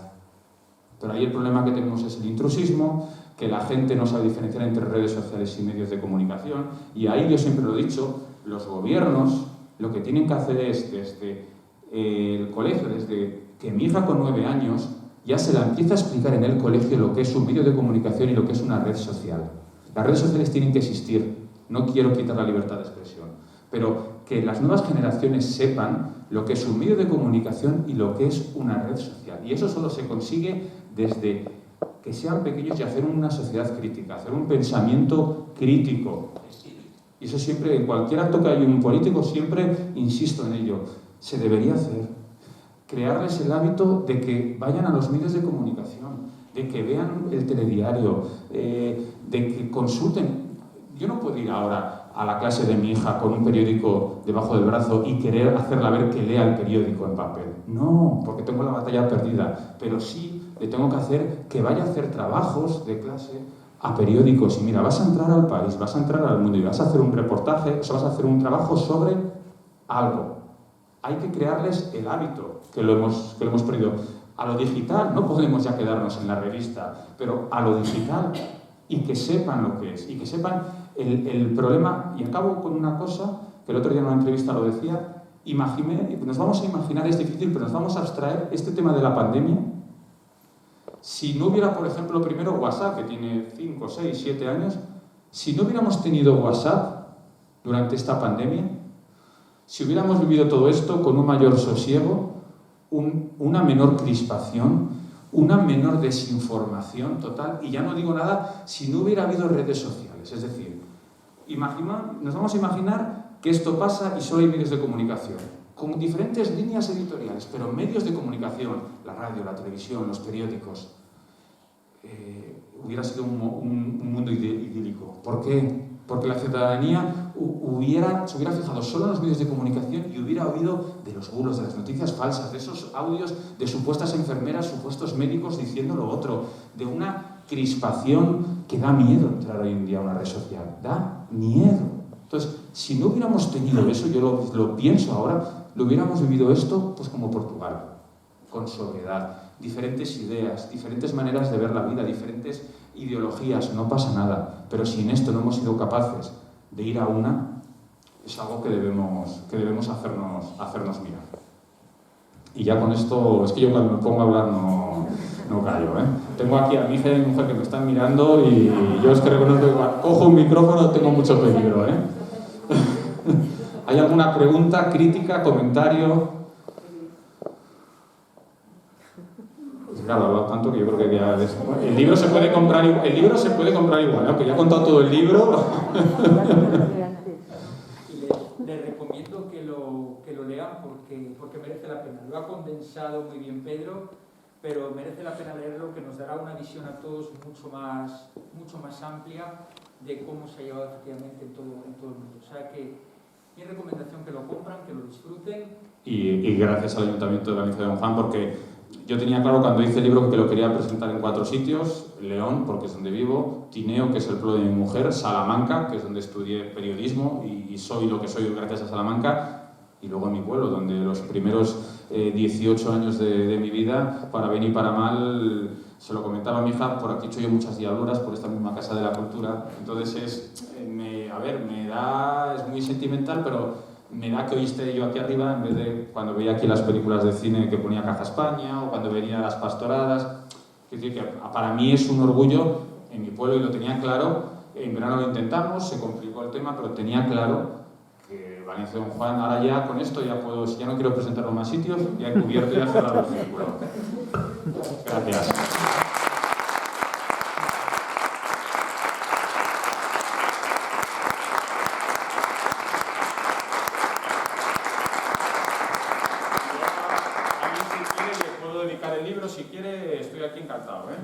Pero ahí el problema que tenemos es el intrusismo, que la gente no sabe diferenciar entre redes sociales y medios de comunicación, y ahí yo siempre lo he dicho, los gobiernos lo que tienen que hacer es, desde el colegio, desde que mi hija con 9 años ya se la empieza a explicar en el colegio lo que es un medio de comunicación y lo que es una red social. Las redes sociales tienen que existir. No quiero quitar la libertad de expresión, pero que las nuevas generaciones sepan lo que es un medio de comunicación y lo que es una red social. Y eso solo se consigue desde que sean pequeños y hacer una sociedad crítica, hacer un pensamiento crítico. Y eso siempre, en cualquier acto que haya un político, siempre insisto en ello, se debería hacer. Crearles el hábito de que vayan a los medios de comunicación, de que vean el telediario, de que consulten. Yo no puedo ir ahora a la clase de mi hija con un periódico debajo del brazo y querer hacerla ver que lea el periódico en papel. No, porque tengo la batalla perdida. Pero sí le tengo que hacer que vaya a hacer trabajos de clase a periódicos. Y mira, vas a entrar al país, vas a entrar al mundo y vas a hacer un reportaje, o sea, vas a hacer un trabajo sobre algo. Hay que crearles el hábito que lo hemos perdido. A lo digital no podemos ya quedarnos en la revista, pero a lo digital, y que sepan lo que es, y que sepan el problema. Y acabo con una cosa, que el otro día en una entrevista lo decía, nos vamos a imaginar, es difícil, pero nos vamos a abstraer este tema de la pandemia. Si no hubiera, por ejemplo, primero WhatsApp, que tiene 5, 6, 7 años, si no hubiéramos tenido WhatsApp durante esta pandemia, si hubiéramos vivido todo esto con un mayor sosiego, una menor crispación, una menor desinformación total, y ya no digo nada si no hubiera habido redes sociales. Es decir, nos vamos a imaginar que esto pasa y solo hay medios de comunicación, con diferentes líneas editoriales, pero medios de comunicación, la radio, la televisión, los periódicos. Hubiera sido un mundo idílico. ¿Por qué? Porque la ciudadanía se hubiera fijado solo en los medios de comunicación y hubiera oído de los bulos, de las noticias falsas, de esos audios de supuestas enfermeras, supuestos médicos diciendo lo otro, de una crispación que da miedo entrar hoy en día a una red social. Da miedo. Entonces, si no hubiéramos tenido eso, yo lo pienso ahora, lo hubiéramos vivido esto pues como Portugal, con sobriedad, diferentes ideas, diferentes maneras de ver la vida, diferentes ideologías, no pasa nada. Pero si en esto no hemos sido capaces de ir a una, es algo que debemos hacernos mirar. Y ya con esto, es que yo cuando me pongo a hablar no callo, ¿eh? Tengo aquí a mi hija y a mi mujer que me están mirando y yo es que reconozco que cuando cojo un micrófono tengo mucho peligro, ¿eh? ¿Hay alguna pregunta, crítica, comentario? Pues claro, he hablado tanto que yo creo que ya el libro se puede comprar igual, aunque ya he contado todo el libro. Les recomiendo que lo lean porque merece la pena. Lo ha condensado muy bien Pedro, pero merece la pena leerlo, que nos dará una visión a todos mucho más amplia de cómo se ha llevado efectivamente en todo el mundo. O sea que mi recomendación, que lo compran, que lo disfruten. Y gracias al Ayuntamiento de Valencia de Don Juan, porque yo tenía claro cuando hice el libro que lo quería presentar en 4 sitios: León, porque es donde vivo; Tineo, que es el pueblo de mi mujer; Salamanca, que es donde estudié periodismo y soy lo que soy gracias a Salamanca; y luego en mi pueblo, donde los primeros 18 años de mi vida, para bien y para mal, se lo comentaba a mi hija, por aquí he hecho yo muchas diabluras por esta misma Casa de la Cultura. Entonces es muy sentimental, pero me da que hoy esté yo aquí arriba en vez de cuando veía aquí las películas de cine que ponía Caja España o cuando venía las pastoradas. Es decir, que para mí es un orgullo en mi pueblo, y lo tenía claro. En verano lo intentamos, se complicó el tema, pero tenía claro que Valencia de Don Juan, ahora ya con esto ya puedo, si ya no quiero presentarlo en más sitios, ya he cubierto y he cerrado el círculo. Gracias. Si quiere, estoy aquí encantado, ¿eh?